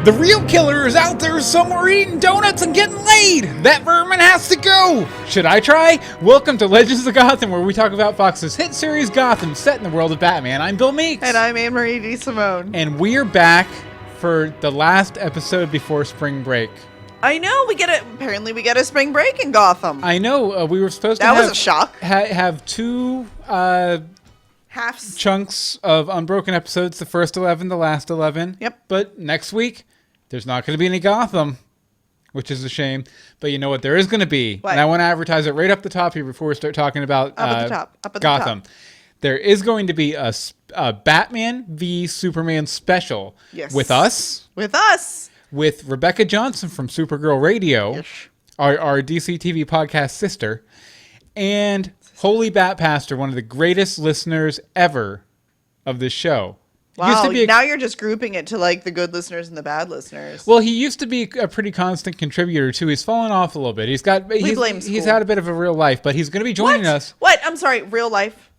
The real killer is out there somewhere eating donuts and getting laid. That vermin has to go. Should I try? Welcome to Legends of Gotham, where we talk about Fox's hit series Gotham, set in the world of Batman. I'm Bill Meeks. And I'm Anne-Marie DeSimone. And we're back for the last episode before spring break. I know, apparently we get a spring break in Gotham. I know, we were supposed to That was a shock. Have two Halves. chunks of unbroken episodes, the first 11, the last 11. Yep. But next week, there's not going to be any Gotham, which is a shame. But you know what there is going to be? What? And I want to advertise it right up the top here before we start talking about Gotham. There is going to be a Batman v Superman special. Yes. With us. With Rebecca Johnson from Supergirl Radio. Yes. Our DC TV podcast sister. And Holy Bat Pastor, one of the greatest listeners ever of this show. Wow, now you're just grouping it to like the good listeners and the bad listeners. Well, he used to be a pretty constant contributor too. He's fallen off a little bit. He's had a bit of a real life, but he's going to be joining us. What? I'm sorry, real life?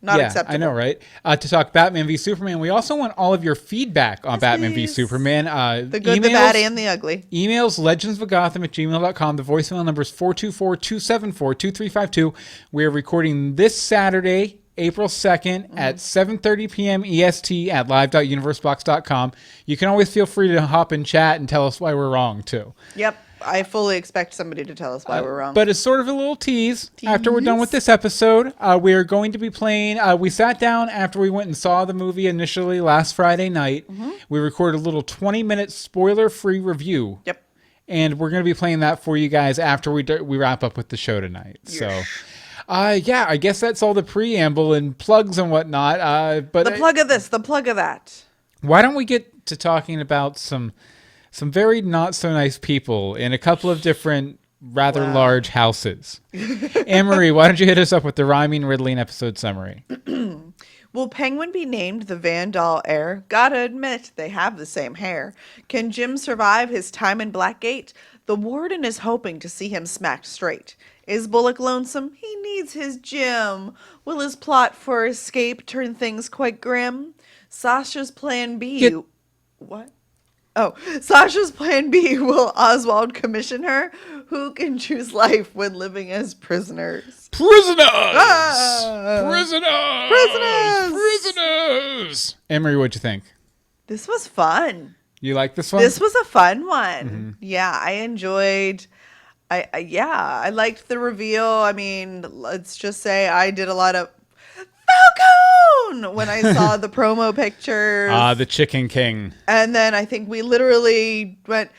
Not acceptable. I know, right? To talk Batman v Superman. We also want all of your feedback on Batman v Superman. The good, the bad, and the ugly. Emails legendsofgotham@gmail.com. The voicemail number is 424-274-2352. We're recording this Saturday, April 2nd at 7:30 p.m. EST at live.universebox.com. You can always feel free to hop in chat and tell us why we're wrong, too. Yep. I fully expect somebody to tell us why we're wrong. But it's sort of a little tease. After we're done with this episode, we are going to be playing. We sat down after we went and saw the movie initially last Friday night. Mm-hmm. We recorded a little 20-minute spoiler-free review. Yep. And we're going to be playing that for you guys after we wrap up with the show tonight. Yes. So... yeah, I guess that's all the preamble and plugs and whatnot. But the plug of this, the plug of that. Why don't we get to talking about some very not so nice people in a couple of different rather large houses? Anne-Marie, why don't you hit us up with the rhyming, riddling episode summary? Will Penguin be named the Van Dahl heir? Gotta admit, they have the same hair. Can Jim survive his time in Blackgate? The Warden is hoping to see him smacked straight. Is Bullock lonesome? He needs his Jim. Will his plot for escape turn things quite grim? Sasha's plan B... What? Oh, Sasha's plan B. Will Oswald commission her? Who can choose life when living as prisoners? Prisoners! Emery, what'd you think? This was fun. You like this one? This was a fun one. Mm-hmm. Yeah, I enjoyed... I liked the reveal. I mean, let's just say I did a lot of Falcone when I saw the promo pictures. The Chicken King. And then I think we literally went,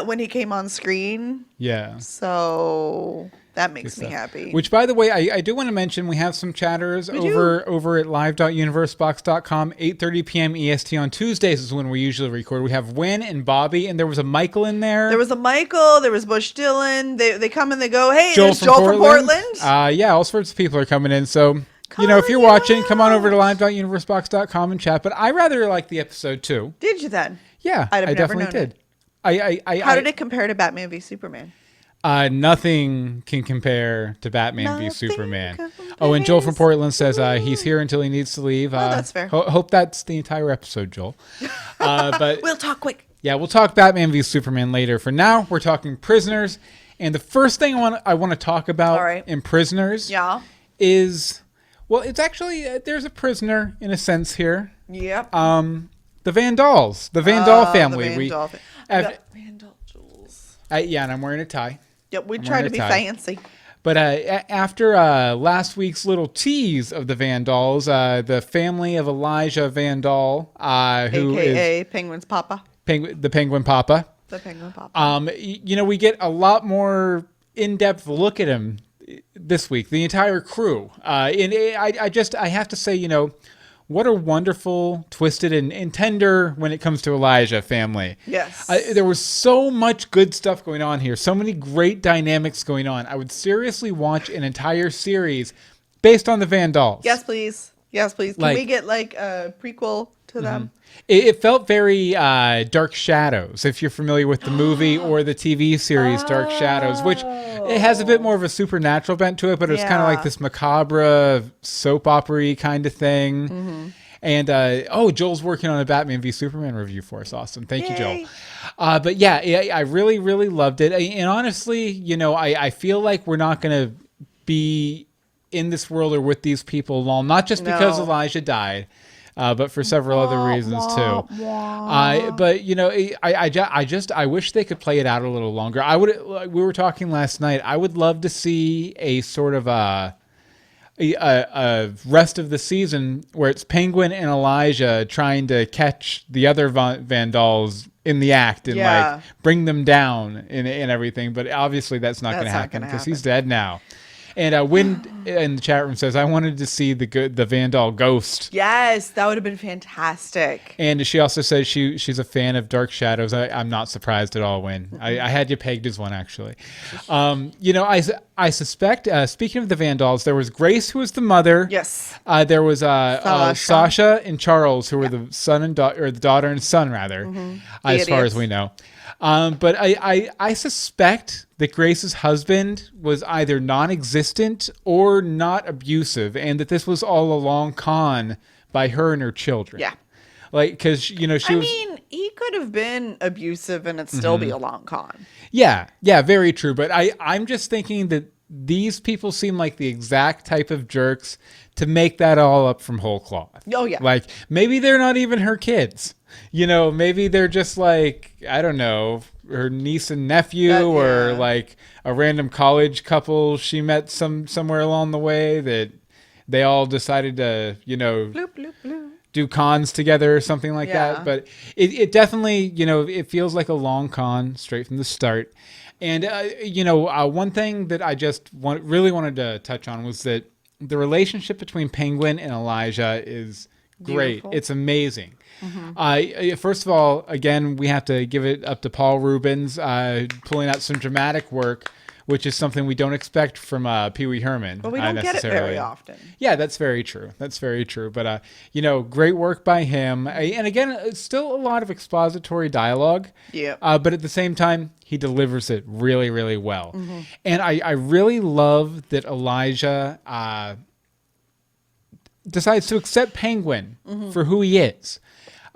when he came on screen. Yeah. So that makes me happy. Which, by the way, I do want to mention we have some chatters over at live.universebox.com. 8:30 p.m. EST on Tuesdays is when we usually record. We have Wynn and Bobby, and there was a Michael in there. There was a Michael. There was Bush Dillon. They come and they go, hey, Joel there's Joel from Portland. Yeah, all sorts of people are coming in. So, if you're watching, come on over to live.universebox.com and chat. But I rather like the episode, too. Did you then? Yeah, I definitely did. How did it compare to Batman v Superman? Nothing can compare to Batman v Superman. Oh, and Joel from Portland says he's here until he needs to leave. That's fair. Hope that's the entire episode, Joel. But we'll talk quick. Yeah, we'll talk Batman v Superman later. For now, we're talking Prisoners. And the first thing I want to talk about in Prisoners is, well, it's actually, there's a prisoner in a sense here. Yep. The Van Dahls. The Van Dahl family. The Van Dahl jewels. Yeah, and I'm wearing a tie. Yep, we try to be fancy. But after last week's little tease of the Van Dahls, the family of Elijah Van Dahl, who AKA is Penguin's Papa. The Penguin Papa. The Penguin Papa. We get a lot more in-depth look at him this week. The entire crew. And I have to say, what a wonderful, twisted, and tender when it comes to Elijah family. Yes. There was so much good stuff going on here. So many great dynamics going on. I would seriously watch an entire series based on the Van Dahls. Yes, please. Can we get a prequel to them? It felt very Dark Shadows, if you're familiar with the movie or the TV series Dark Shadows, which it has a bit more of a supernatural bent to it, but it was kind of like this macabre soap opera-y kind of thing. And Joel's working on a Batman v Superman review for us. Awesome. Thank you, Joel. Yay. But yeah, I really, really loved it. And honestly, I feel like we're not going to be in this world or with these people long, not just because Elijah died, but for several other reasons too. But I wish they could play it out a little longer. We were talking last night. I would love to see a sort of a rest of the season where it's Penguin and Elijah trying to catch the other Vandals in the act and like bring them down and everything. But obviously that's not going to happen because he's dead now. And Wynn in the chat room says, I wanted to see the Vandal ghost. Yes, that would have been fantastic. And she also says she's a fan of Dark Shadows. I'm not surprised at all, Wynn. I had you pegged as one, actually. I suspect, speaking of the Vandals, there was Grace, who was the mother. Yes. There was Sasha and Charles, who were the son and daughter, or the daughter and son, rather, as far as we know. But I suspect that Grace's husband was either non-existent or not abusive, and that this was all a long con by her and her children. Yeah. Like, because, she was... I mean, he could have been abusive and it'd still be a long con. Yeah, very true. But I'm just thinking that these people seem like the exact type of jerks to make that all up from whole cloth. Oh, yeah. Like, maybe they're not even her kids. Maybe they're just like, I don't know, her niece and nephew or like a random college couple she met somewhere along the way that they all decided to, bloop, bloop, bloop. do cons together or something like that. But it definitely, it feels like a long con straight from the start. And, one thing that I just really wanted to touch on was that the relationship between Penguin and Elijah is great. Beautiful. It's amazing. First of all, again, we have to give it up to Paul Rubens pulling out some dramatic work, which is something we don't expect from Pee Wee Herman. But we don't get it very often. Yeah, that's very true. But, great work by him. And again, it's still a lot of expository dialogue. Yeah. But at the same time, he delivers it really, really well. And I really love that Elijah decides to accept Penguin for who he is.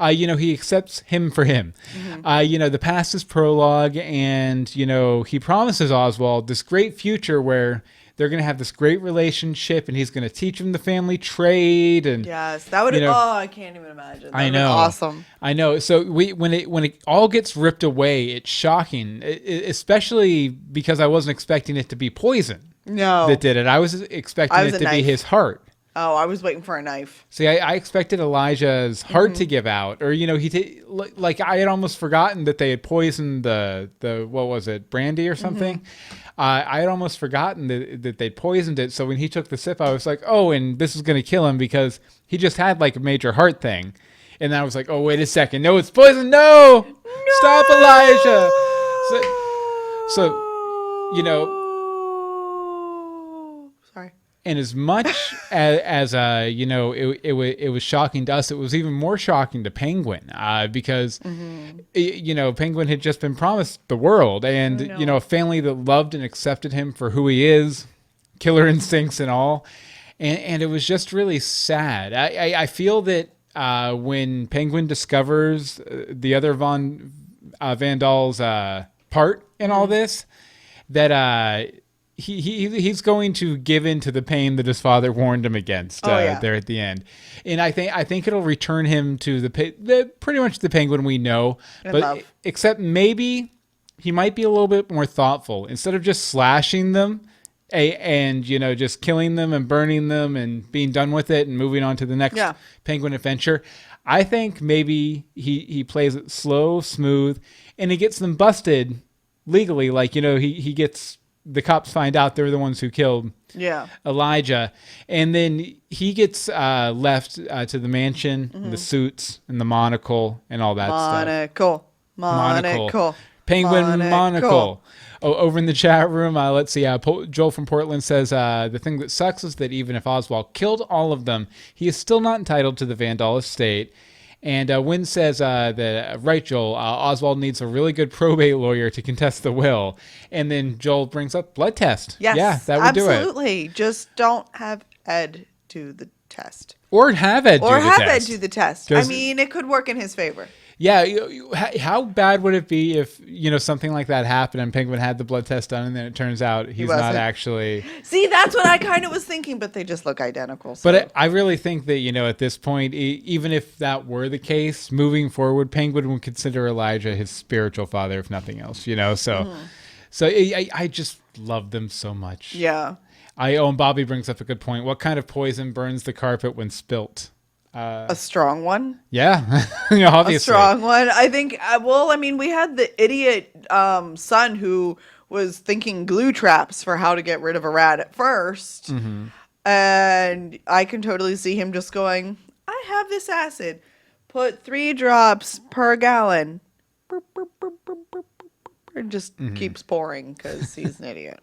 He accepts him for him. The past is prologue, and, he promises Oswald this great future where they're going to have this great relationship, and he's going to teach him the family trade. And yes, that would I can't even imagine. I know. Awesome. I know. So when it all gets ripped away, it's shocking, especially because I wasn't expecting it to be poison. No. That did it. I was expecting it to be his heart. Oh, I was waiting for a knife. See, I expected Elijah's heart to give out, or like I had almost forgotten that they had poisoned the what was it, brandy or something. I had almost forgotten that they'd poisoned it. So when he took the sip, I was like, oh, and this is going to kill him because he just had like a major heart thing. And then I was like, oh, wait a second, no, it's poison, no! Stop, Elijah. So And as much as it was shocking to us, it was even more shocking to Penguin because Penguin had just been promised the world and a family that loved and accepted him for who he is, killer instincts and all, and it was just really sad. I feel that when Penguin discovers the other Vandal's part in all this, that he's going to give in to the pain that his father warned him against there at the end, and I think it'll return him to the pretty much the Penguin we know, except maybe he might be a little bit more thoughtful instead of just slashing them and just killing them and burning them and being done with it and moving on to the next Penguin adventure. I think maybe he plays it slow, smooth, and he gets them busted legally. Like he gets. The cops find out they're the ones who killed Elijah. And then he gets left to the mansion, the suits, and the monocle, and all that stuff. Monocle. Penguin monocle. Oh, over in the chat room, let's see. Joel from Portland says, the thing that sucks is that even if Oswald killed all of them, he is still not entitled to the Vandal estate. And Wynn says that, right, Joel, Oswald needs a really good probate lawyer to contest the will. And then Joel brings up blood test. Yes, yeah, that would do it. Absolutely. Just don't have Ed do the test. Or have Ed Or do the have test. Ed do the test. I 'Cause- mean, it could work in his favor. Yeah, how bad would it be if, something like that happened and Penguin had the blood test done and then it turns out he's not wasn't. actually... See, that's what I kind of was thinking, but they just look identical. So. But I really think that, at this point, even if that were the case, moving forward, Penguin would consider Elijah his spiritual father, if nothing else, So I just love them so much. Yeah. And Bobby brings up a good point. What kind of poison burns the carpet when spilt? A strong one. Yeah, obviously. A strong one. I think, we had the idiot son who was thinking glue traps for how to get rid of a rat at first. Mm-hmm. And I can totally see him just going, I have this acid. Put 3 drops per gallon. Burp, burp, burp, burp, burp, burp, and just keeps pouring because he's an idiot.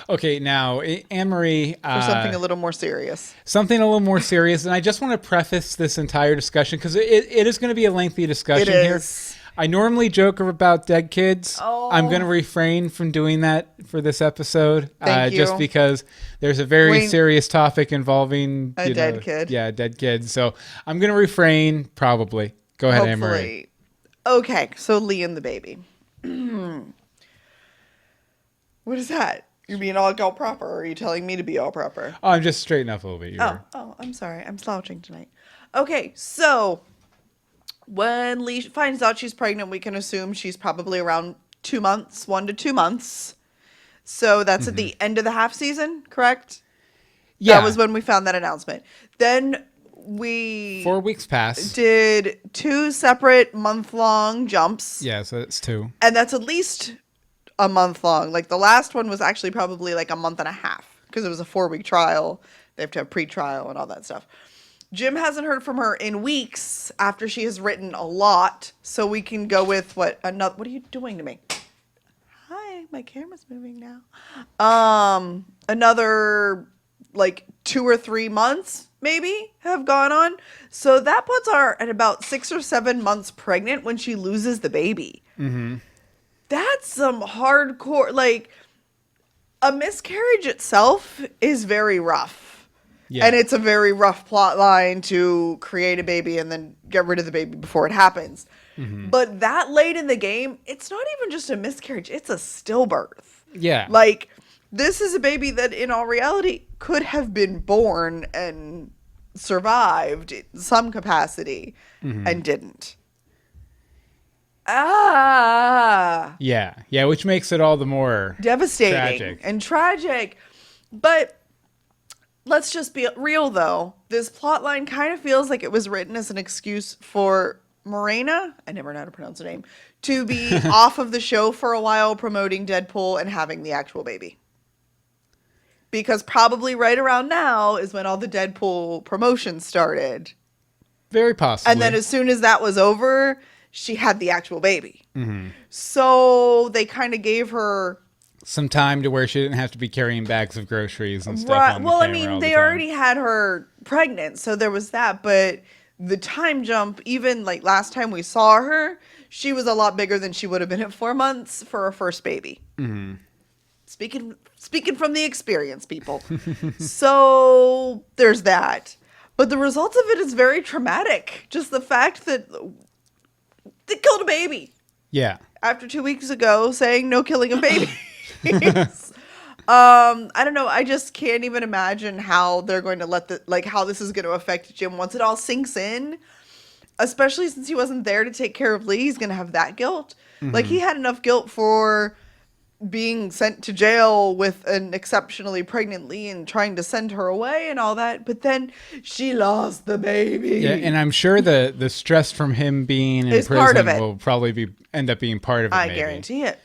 Okay, now, Anne-Marie... For something a little more serious. Something a little more serious, and I just want to preface this entire discussion, because it is going to be a lengthy discussion here. I normally joke about dead kids. Oh. I'm going to refrain from doing that for this episode. Thank you. Just because there's a very serious topic involving... A dead kid. Yeah, a dead kid. So I'm going to refrain, probably. Go ahead, Anne-Marie. Okay, so Lee and the baby. What is that? You're being all proper, or are you telling me to be all proper? Oh, I'm just straightening up a little bit. Oh, I'm sorry. I'm slouching tonight. Okay, so when Lee finds out she's pregnant, we can assume she's probably around 2 months, 1 to 2 months. So that's at the end of the half season, correct? Yeah. That was when we found that announcement. Then we 4 weeks passed. did 2 separate month-long jumps. Yeah, so that's 2. And that's at least a month long. Like the last one was actually probably like a month and a half because it was a 4-week trial. They have to have pre-trial and all that stuff. Jim hasn't heard from her in weeks after she has written a lot. So we can go with what are you doing to me? Hi, my camera's moving now. Another like 2 or 3 months maybe have gone on. So that puts her at about 6 or 7 months pregnant when she loses the baby. Mm-hmm. That's some hardcore, like, a miscarriage itself is very rough. Yeah. And it's a very rough plot line to create a baby and then get rid of the baby before it happens. Mm-hmm. But that late in the game, it's not even just a miscarriage, it's a stillbirth. Yeah. Like, this is a baby that in all reality could have been born and survived in some capacity and didn't. Yeah, which makes it all the more devastating and tragic. But let's just be real, though. This plot line kind of feels like it was written as an excuse for Morena, I never know how to pronounce her name, to be off of the show for a while promoting Deadpool and having the actual baby. Because probably right around now is when all the Deadpool promotions started. Very possibly. And then as soon as that was over, she had the actual baby. Mm-hmm. So they kind of gave her some time to where she didn't have to be carrying bags of groceries and stuff. Right. Well, I mean, they already had her pregnant, so there was that. But the time jump, even like last time we saw her, she was a lot bigger than she would have been at 4 months for her first baby. Mm-hmm. Speaking from the experience, people. So there's that. But the results of it is very traumatic. Just the fact that they killed a baby. Yeah. After 2 weeks ago saying no killing of babies. I don't know. I just can't even imagine how they're going to how this is going to affect Jim once it all sinks in. Especially since he wasn't there to take care of Lee. He's going to have that guilt. Mm-hmm. Like he had enough guilt for being sent to jail with an exceptionally pregnant Lee and trying to send her away and all that, but then she lost the baby. Yeah, and I'm sure the stress from him being in prison will probably end up being part of it. I guarantee it.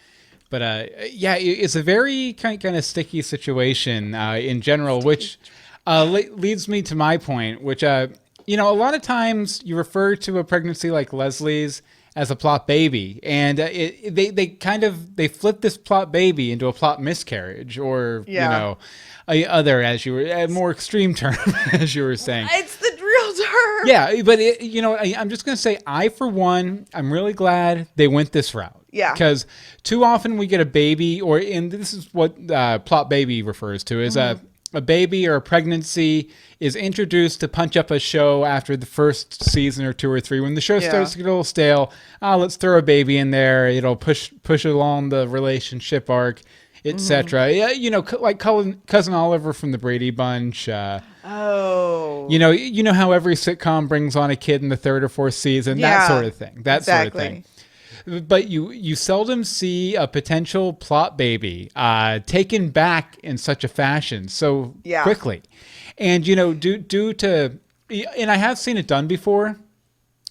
But it's a very kind of sticky situation in general, which leads me to my point, which a lot of times you refer to a pregnancy like Leslie's as a plot baby, and they flip this plot baby into a plot miscarriage, or a more extreme term, as you were saying. It's the real term. Yeah, but I'm just gonna say, for one, I'm really glad they went this route. Yeah, because too often we get a baby, and this is what plot baby refers to, is a baby or a pregnancy is introduced to punch up a show after the first season or 2 or 3, when the show starts to get a little stale, let's throw a baby in there. It'll push along the relationship arc, etc. Yeah, like Cousin Oliver from the Brady Bunch. You know how every sitcom brings on a kid in the 3rd or 4th season, that sort of thing. Sort of thing. But you seldom see a potential plot baby taken back in such a fashion so quickly. And, due to, and I have seen it done before,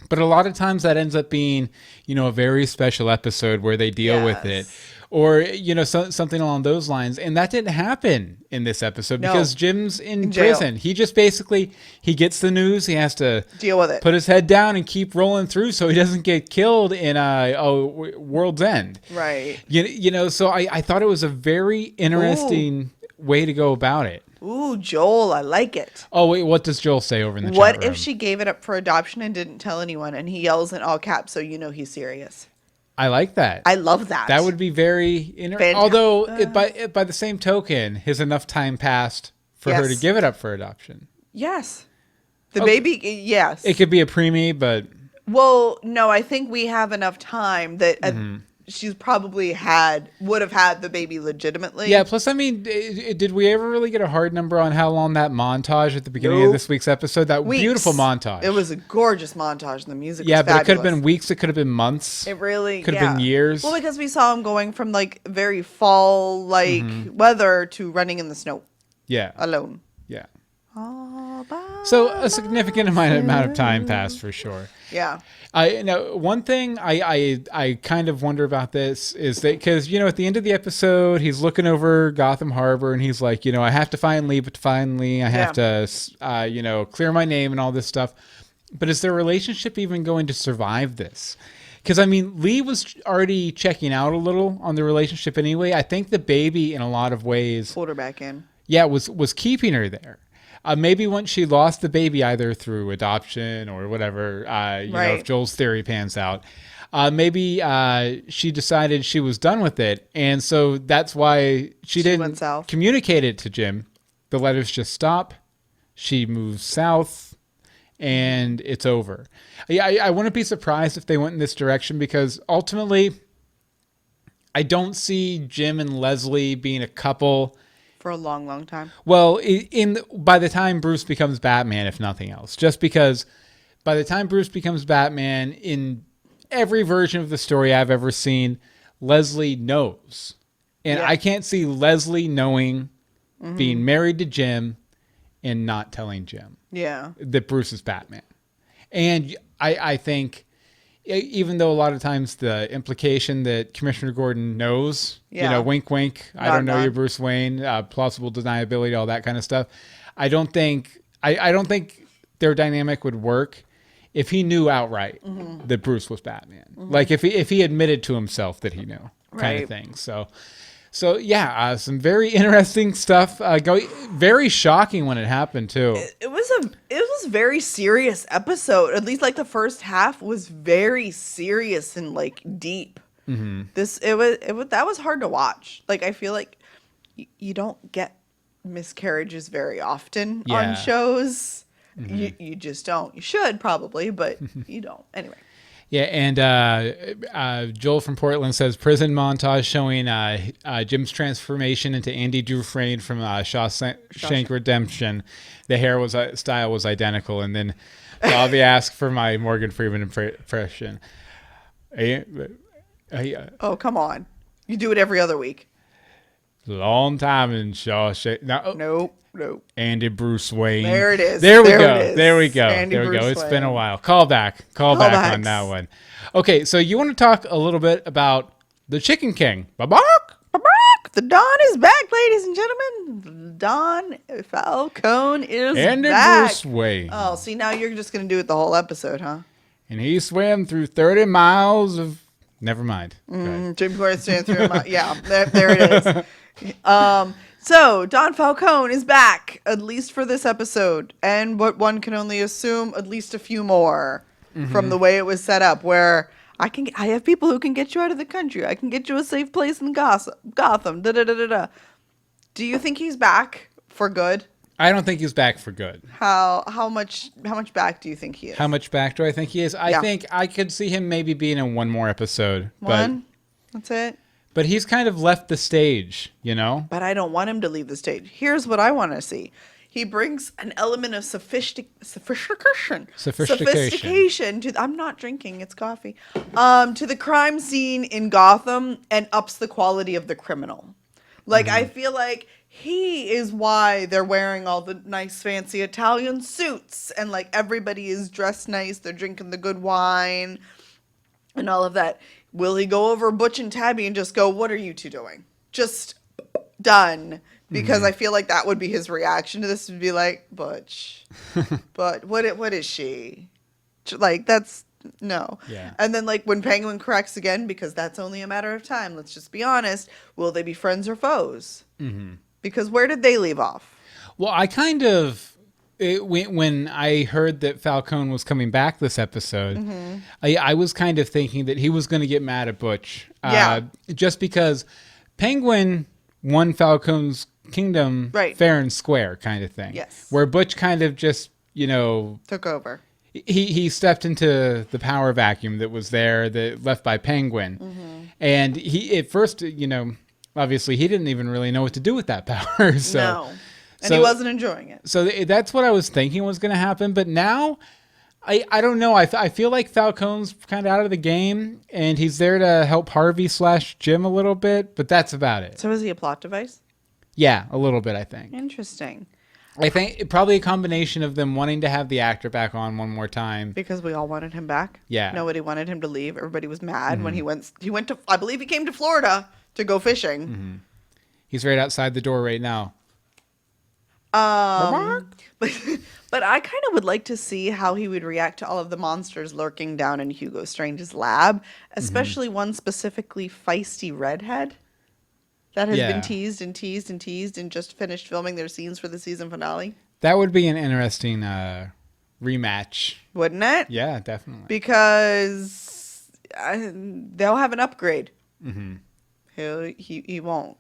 but a lot of times that ends up being, a very special episode where they deal with it. Or, something along those lines. And that didn't happen in this episode because Jim's in prison. He just basically, he gets the news. He has to deal with it, put his head down and keep rolling through so he doesn't get killed in World's End. Right. So I thought it was a very interesting way to go about it. Ooh, Joel, I like it. Oh, wait, what does Joel say over in the chat What room? if she gave it up for adoption and didn't tell anyone, and he yells in all caps so he's serious? I like that. I love that. That would be very interesting. Although, by the same token, has enough time passed for her to give it up for adoption? Yes. The baby, yes. It could be a preemie, but... Well, no, I think we have enough time that she's probably would have had the baby legitimately. Yeah, plus, I mean, did we ever really get a hard number on how long that montage at the beginning of this week's episode? That beautiful montage. It was a gorgeous montage, and the music was but fabulous. it could have been weeks, it could have been months. It really could have been years. Well, because we saw him going from, very fall-like weather to running in the snow. Yeah. Alone. Yeah. All So a significant amount of time passed for sure. Yeah. One thing I kind of wonder about this is that because at the end of the episode he's looking over Gotham Harbor and he's like, I have to find Lee, I have to clear my name and all this stuff. But is their relationship even going to survive this? Because Lee was already checking out a little on the relationship anyway. I think the baby in a lot of ways pulled her back in. Yeah, was keeping her there. Maybe once she lost the baby, either through adoption or whatever, if Joel's theory pans out, maybe she decided she was done with it. And so that's why she didn't communicate it to Jim. The letters just stop. She moves south and it's over. Yeah, I wouldn't be surprised if they went in this direction because ultimately I don't see Jim and Leslie being a couple for a long, long time. Well, by the time Bruce becomes Batman, if nothing else, just because by the time Bruce becomes Batman, in every version of the story I've ever seen, Leslie knows. And I can't see Leslie knowing, being married to Jim and not telling Jim that Bruce is Batman. And I think, even though a lot of times the implication that Commissioner Gordon knows, wink, wink, I don't know you're Bruce Wayne, plausible deniability, all that kind of stuff. I don't think their dynamic would work if he knew outright that Bruce was Batman. Like if he admitted to himself that he knew, kind of thing. So yeah, some very interesting stuff. Very shocking when it happened too. It was a very serious episode. At least the first half was very serious and deep. That was hard to watch. I feel like you don't get miscarriages very often on shows. You just don't. You should probably, but you don't. Anyway. Yeah, and Joel from Portland says prison montage showing Jim's transformation into Andy Dufresne from Shawshank Redemption. The hair style was identical, and then Bobby asked for my Morgan Freeman impression. Oh, come on! You do it every other week. Long time in Shawshank. Nope. Andy Bruce Wayne. There it is. There we go. Andy Bruce It's Wayne. been a while. Call back on that one. Okay, so you want to talk a little bit about the Chicken King. Babak! The Don is back, ladies and gentlemen. Don Falcone is Andy back. Bruce Wayne. Oh, see, now you're just going to do it the whole episode, huh? And he swam through 30 miles of... Never mind. Jim Gordon swam through yeah, there it is. So, Don Falcone is back, at least for this episode, and what one can only assume, at least a few more from the way it was set up, where I have people who can get you out of the country. I can get you a safe place in Gotham. Da-da-da-da-da. Do you think he's back For good? I don't think he's back for good. How much back do you think he is? How much back do I think he is? I think I could see him maybe being in one more episode. One? That's it? But he's kind of left the stage, you know? But I don't want him to leave the stage. Here's what I want to see. He brings an element of sophistication to I'm not drinking, it's coffee. To the crime scene in Gotham and ups the quality of the criminal. Like I feel like he is why they're wearing all the nice fancy Italian suits and like everybody is dressed nice, they're drinking the good wine and all of that. Will he go over Butch and Tabby and just go, "What are you two doing?" Just done. Because I feel like that would be his reaction to this, would be like, Butch, but what is she? Like, that's, no. Yeah. And then, like, when Penguin corrects again, because that's only a matter of time, let's just be honest, will they be friends or foes? Mm-hmm. Because where did they leave off? Well, I kind of, when I heard that Falcone was coming back this episode, I was kind of thinking that he was going to get mad at Butch. Just because Penguin won Falcone's kingdom fair and square kind of thing. Yes. Where Butch kind of just, took over. He stepped into the power vacuum that was there, that left by Penguin. And he, at first, obviously he didn't even really know what to do with that power. No. And he wasn't enjoying it. So that's what I was thinking was going to happen. But now, I don't know. I feel like Falcone's kind of out of the game, and he's there to help Harvey/Jim a little bit, but that's about it. So is he a plot device? Yeah, a little bit, I think. Interesting. I think probably a combination of them wanting to have the actor back on one more time. Because we all wanted him back. Yeah. Nobody wanted him to leave. Everybody was mad when he went to, I believe he came to Florida to go fishing. He's right outside the door right now. But I kind of would like to see how he would react to all of the monsters lurking down in Hugo Strange's lab, especially one specifically feisty redhead that has been teased and teased and teased and just finished filming their scenes for the season finale. That would be an interesting rematch. Wouldn't it? Yeah, definitely. Because they'll have an upgrade. He won't.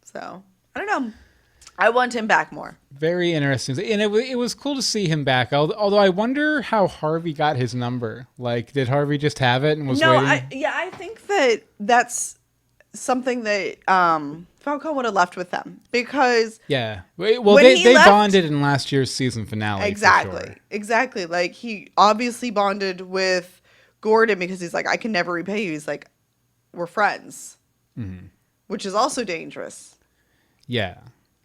So, I don't know. I want him back more. Very interesting. And it was cool to see him back. Although I wonder how Harvey got his number. Like, did Harvey just have it and was waiting? I think that's something that Falcone would have left with them. Because... Yeah. Well, they bonded in last year's season finale. Exactly. For sure. Exactly. Like, he obviously bonded with Gordon because he's like, I can never repay you. He's like, we're friends. Which is also dangerous. Yeah.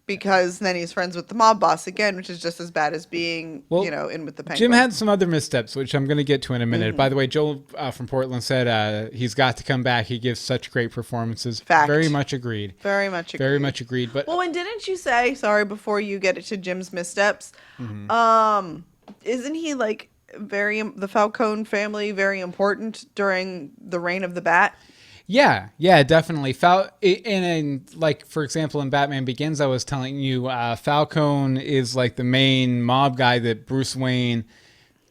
Because then he's friends with the mob boss again, which is just as bad as being, in with the Penguin. Jim had some other missteps, which I'm going to get to in a minute. By the way, Joel from Portland said he's got to come back. He gives such great performances. Fact. Very much agreed. Very much agreed. Very much agreed. But well, and didn't you say, sorry, before you get it to Jim's missteps, isn't he like the Falcone family very important during the reign of the Bat? Yeah, definitely. And like, for example, in Batman Begins, I was telling you, Falcone is like the main mob guy that Bruce Wayne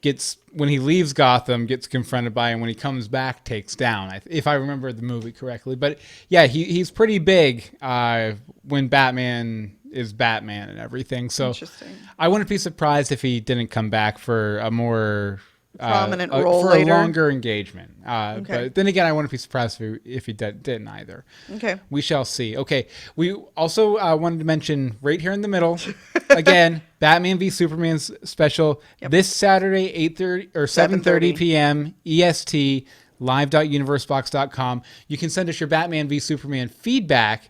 gets, when he leaves Gotham, gets confronted by, and when he comes back, takes down, if I remember the movie correctly. But yeah, he's pretty big when Batman is Batman and everything. So interesting. I wouldn't be surprised if he didn't come back for a more... prominent role for later. A longer engagement. Okay. But then again, I wouldn't be surprised if he didn't either. Okay. We shall see. Okay. We also wanted to mention right here in the middle, again, Batman v Superman's special this Saturday, 8:30 or 7:30 p.m. EST, live.universebox.com. You can send us your Batman v Superman feedback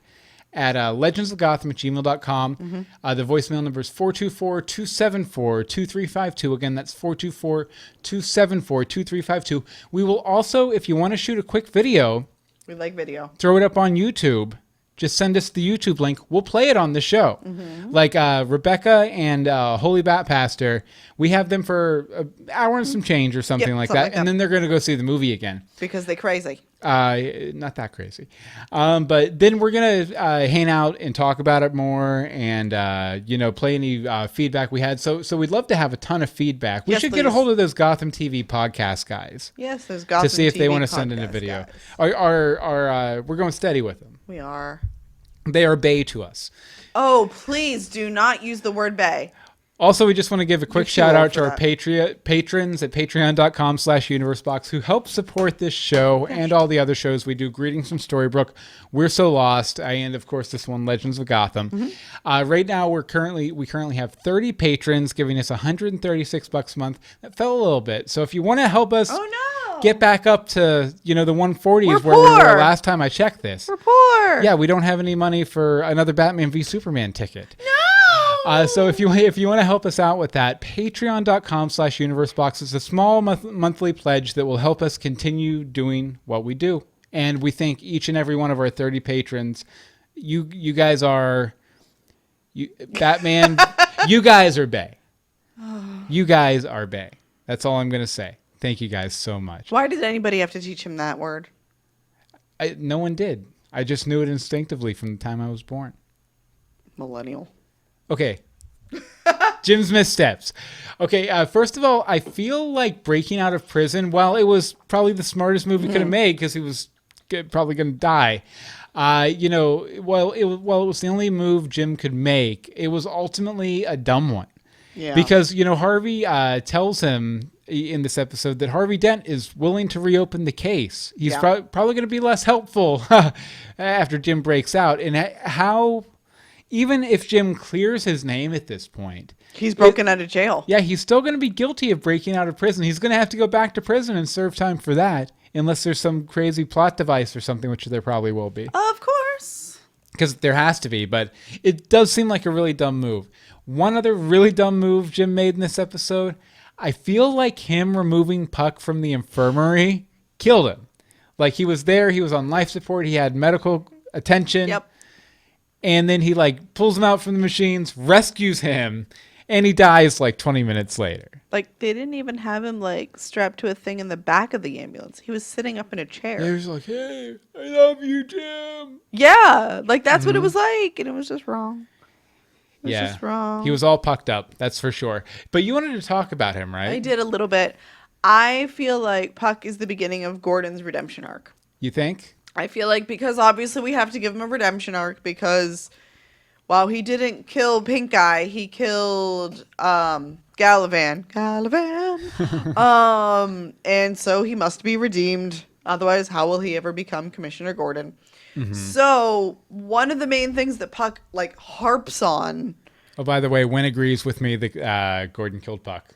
at legendsofgotham@gmail.com. The voicemail number is 424-274-2352. Again, that's 424-274-2352. We will also, if you want to shoot a quick video, we like video, throw it up on YouTube. Just send us the YouTube link. We'll play it on the show. Like Rebecca and Holy Bat Pastor, we have them for an hour and some change or something like that. And then they're going to go see the movie again. Because they're crazy. Not that crazy. But then we're going to hang out and talk about it more and, play any feedback we had. So we'd love to have a ton of feedback. We should get a hold of those Gotham TV podcast guys. Yes, those Gotham TV to see if they want to send in a video. We're going steady with them. We are. They are bae to us. Oh, please do not use the word bae. Also, we just want to give a quick shout out to our that. patrons at patreon.com/universebox who help support this show and all the other shows we do. Greetings from Storybrooke, We're So Lost, and of course this one, Legends of Gotham. Right now, we currently have 30 patrons giving us $136 a month. That fell a little bit. So if you want to help us get back up to the 140s where we were last time I checked this. We're poor. Yeah, we don't have any money for another Batman v Superman ticket. No. So if you want to help us out with that, patreon.com/universebox is a small monthly pledge that will help us continue doing what we do. And we thank each and every one of our 30 patrons. You guys are Batman. You guys are bae. You guys are bae. That's all I'm going to say. Thank you guys so much. Why did anybody have to teach him that word? No one did. I just knew it instinctively from the time I was born. Millennial. Okay. Jim's missteps. Okay, first of all, I feel like breaking out of prison, while it was probably the smartest move he could have made because he was probably going to die, while it was the only move Jim could make, it was ultimately a dumb one. Yeah. Because, Harvey tells him in this episode that Harvey Dent is willing to reopen the case. He's probably going to be less helpful after Jim breaks out. And how... Even if Jim clears his name at this point... He's broken out of jail. Yeah, he's still going to be guilty of breaking out of prison. He's going to have to go back to prison and serve time for that. Unless there's some crazy plot device or something, which there probably will be. Of course. Because there has to be, but it does seem like a really dumb move. One other really dumb move Jim made in this episode, I feel like him removing Puck from the infirmary killed him. Like, he was there, he was on life support, he had medical attention. Yep. And then he pulls him out from the machines, rescues him, and he dies 20 minutes later. They didn't even have him strapped to a thing in the back of the ambulance. He was sitting up in a chair. He was like, "Hey, I love you, Jim." Yeah, that's what it was like, and it was just wrong. It was just wrong. He was all pucked up, that's for sure. But you wanted to talk about him, right? I did a little bit. I feel like Puck is the beginning of Gordon's redemption arc. You think? I feel like because obviously we have to give him a redemption arc because while he didn't kill Pink Eye, he killed Galavan. And so he must be redeemed. Otherwise, how will he ever become Commissioner Gordon? Mm-hmm. So one of the main things that Puck harps on. Oh, by the way, Wynn agrees with me that Gordon killed Puck.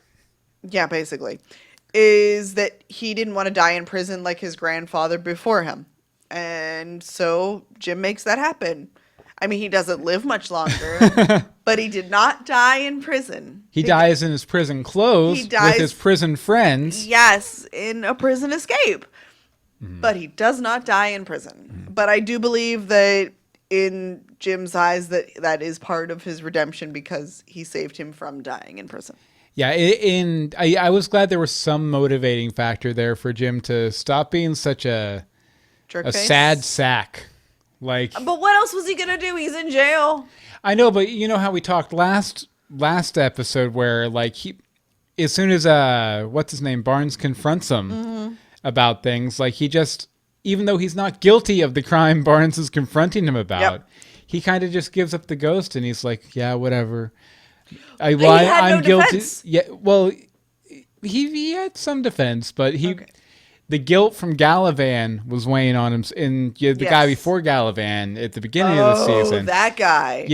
Yeah, basically. Is that he didn't want to die in prison like his grandfather before him. And so Jim makes that happen. I mean, he doesn't live much longer, but he did not die in prison. He dies in his prison clothes with his prison friends. Yes, in a prison escape. Mm. But he does not die in prison. Mm. But I do believe that in Jim's eyes that is part of his redemption because he saved him from dying in prison. Yeah, I was glad there was some motivating factor there for Jim to stop being such a sad sack. But what else was he gonna do? He's in jail. I know, but you know how we talked last episode where as soon as what's his name, Barnes confronts him about things, he just, even though he's not guilty of the crime Barnes is confronting him about, he kind of just gives up the ghost and he's like, yeah, whatever. I'm guilty. Defense. Yeah, well, he had some defense, but the guilt from Galavan was weighing on him, and the guy before Galavan at the beginning of the season. That guy.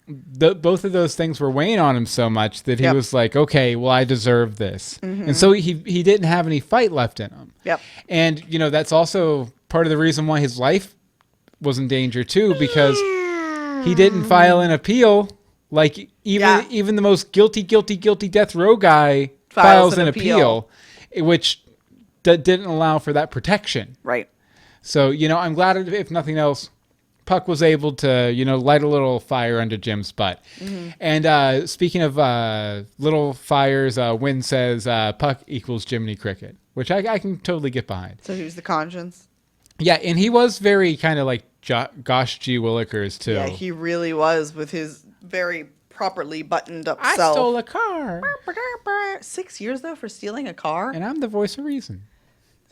Both of those things were weighing on him so much that he was like, okay, well, I deserve this. Mm-hmm. And so he didn't have any fight left in him. Yep. And, that's also part of the reason why his life was in danger, too, because he didn't file an appeal. Even the most guilty death row guy files an appeal, which didn't allow for that protection. Right. So, I'm glad, if nothing else, Puck was able to, light a little fire under Jim's butt. Mm-hmm. And speaking of little fires, Wynn says Puck equals Jiminy Cricket, which I can totally get behind. So he was the conscience? Yeah, and he was very kind of like Gosh G. Willikers, too. Yeah, he really was with his very properly buttoned up self. I stole a car. 6 years, though, for stealing a car? And I'm the voice of reason.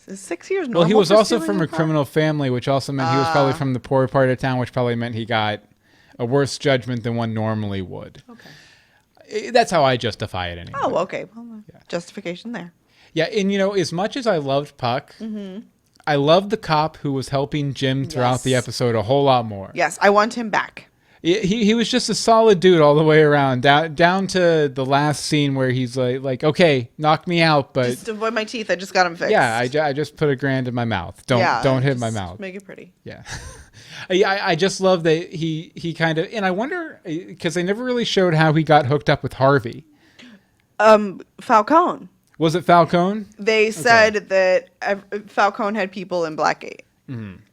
Is 6 years normal? Well, he was for also stealing from a car? criminal family, which also meant he was probably from the poor part of town, which probably meant he got a worse judgment than one normally would. Okay. That's how I justify it anyway. Oh, okay. Well, justification there. Yeah, and as much as I loved Puck, I loved the cop who was helping Jim throughout the Yes. episode a whole lot more. Yes, I want him back. He was just a solid dude all the way around, down to the last scene where he's like, okay, knock me out, but Just avoid my teeth. I just got him fixed. yeah, I just put $1,000 in my mouth. Don't hit my mouth. Make it pretty. Yeah. I just love that he kind of, and I wonder, because they never really showed how he got hooked up with Harvey. Falcone. Was it Falcone? They said that Falcone had people in Blackgate.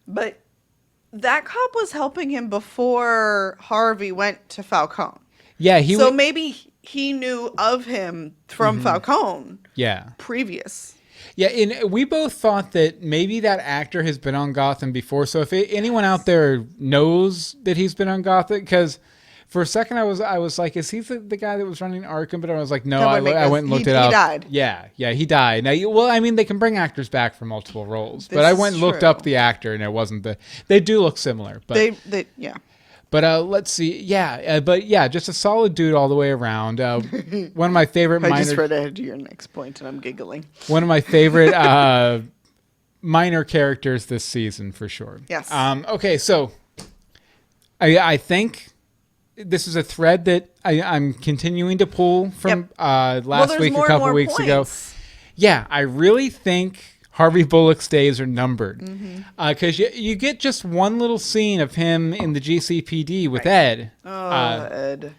But that cop was helping him before Harvey went to Falcone. Yeah, So maybe he knew of him from Falcone. Yeah. Previous. Yeah, and we both thought that maybe that actor has been on Gotham before. So if anyone out there knows that he's been on Gotham, because for a second I was like, is he the guy that was running Arkham? But I was like, no, I went and looked it up. He died. Yeah, he died. Now, they can bring actors back for multiple roles, but I went and looked up the actor, and it wasn't They do look similar, but yeah. But let's see. Just a solid dude all the way around. One of my favorite I just read ahead to your next point, and I'm giggling. One of my favorite minor characters this season, for sure. Yes. Okay, so I think this is a thread that I'm continuing to pull from last week, a couple weeks ago. Yeah, I really think Harvey Bullock's days are numbered. Because you get just one little scene of him in the GCPD with Ed. Ed.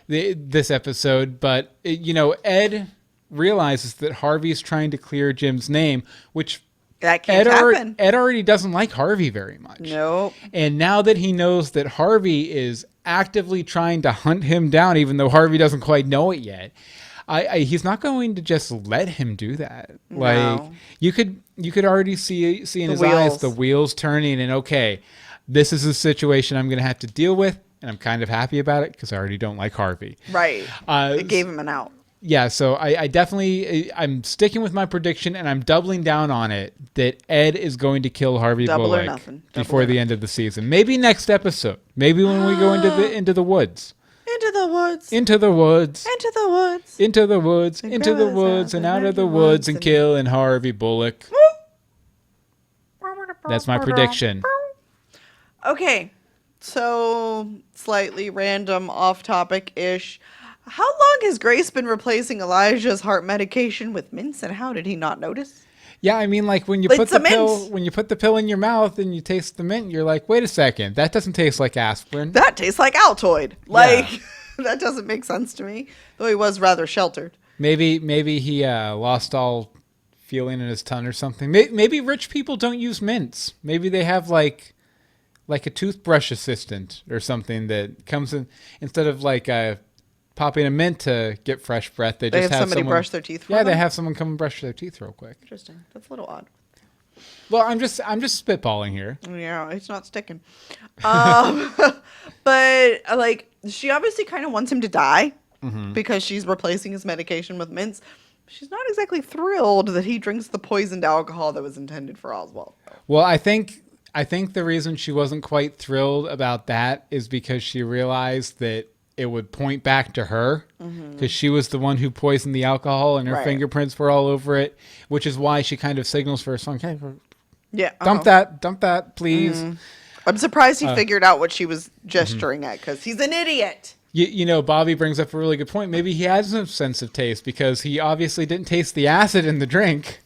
This episode. But, Ed realizes that Harvey's trying to clear Jim's name, which that can't happen. Ed already doesn't like Harvey very much. Nope. And now that he knows that Harvey is actively trying to hunt him down, even though Harvey doesn't quite know it yet, he's not going to just let him do that. No. Like you could already see in his eyes the wheels turning, and okay, this is a situation I'm going to have to deal with, and I'm kind of happy about it because I already don't like Harvey. Right. It gave him an out. Yeah, so I definitely, I'm sticking with my prediction, and I'm doubling down on it, that Ed is going to kill Harvey Bullock before the end of the season. Maybe next episode. Maybe when we go into the woods. Into the woods. Into the woods. Into the woods. Into the woods. Into the woods and out of the woods and killing Harvey Bullock. That's my prediction. Okay, so slightly random, off-topic-ish. How long has Grace been replacing Elijah's heart medication with mints, and how did he not notice? Yeah, I mean, like when you put the pill in your mouth and you taste the mint, you're like, wait a second, that doesn't taste like aspirin. That tastes like Altoid. Like, that doesn't make sense to me. Though he was rather sheltered. Maybe he lost all feeling in his tongue or something. Maybe rich people don't use mints. Maybe they have like a toothbrush assistant or something that comes in instead of popping a mint to get fresh breath. They just have somebody brush their teeth for them? them? They have someone come and brush their teeth real quick. Interesting. That's a little odd. Well, I'm just spitballing here. Yeah, it's not sticking. But she obviously kind of wants him to die because she's replacing his medication with mints. She's not exactly thrilled that he drinks the poisoned alcohol that was intended for Oswald. Well, I think the reason she wasn't quite thrilled about that is because she realized that it would point back to her because she was the one who poisoned the alcohol and her fingerprints were all over it, which is why she kind of signals for her son, hey, dump that, please. I'm surprised he figured out what she was gesturing at because he's an idiot. Bobby brings up a really good point. Maybe he has no sense of taste because he obviously didn't taste the acid in the drink.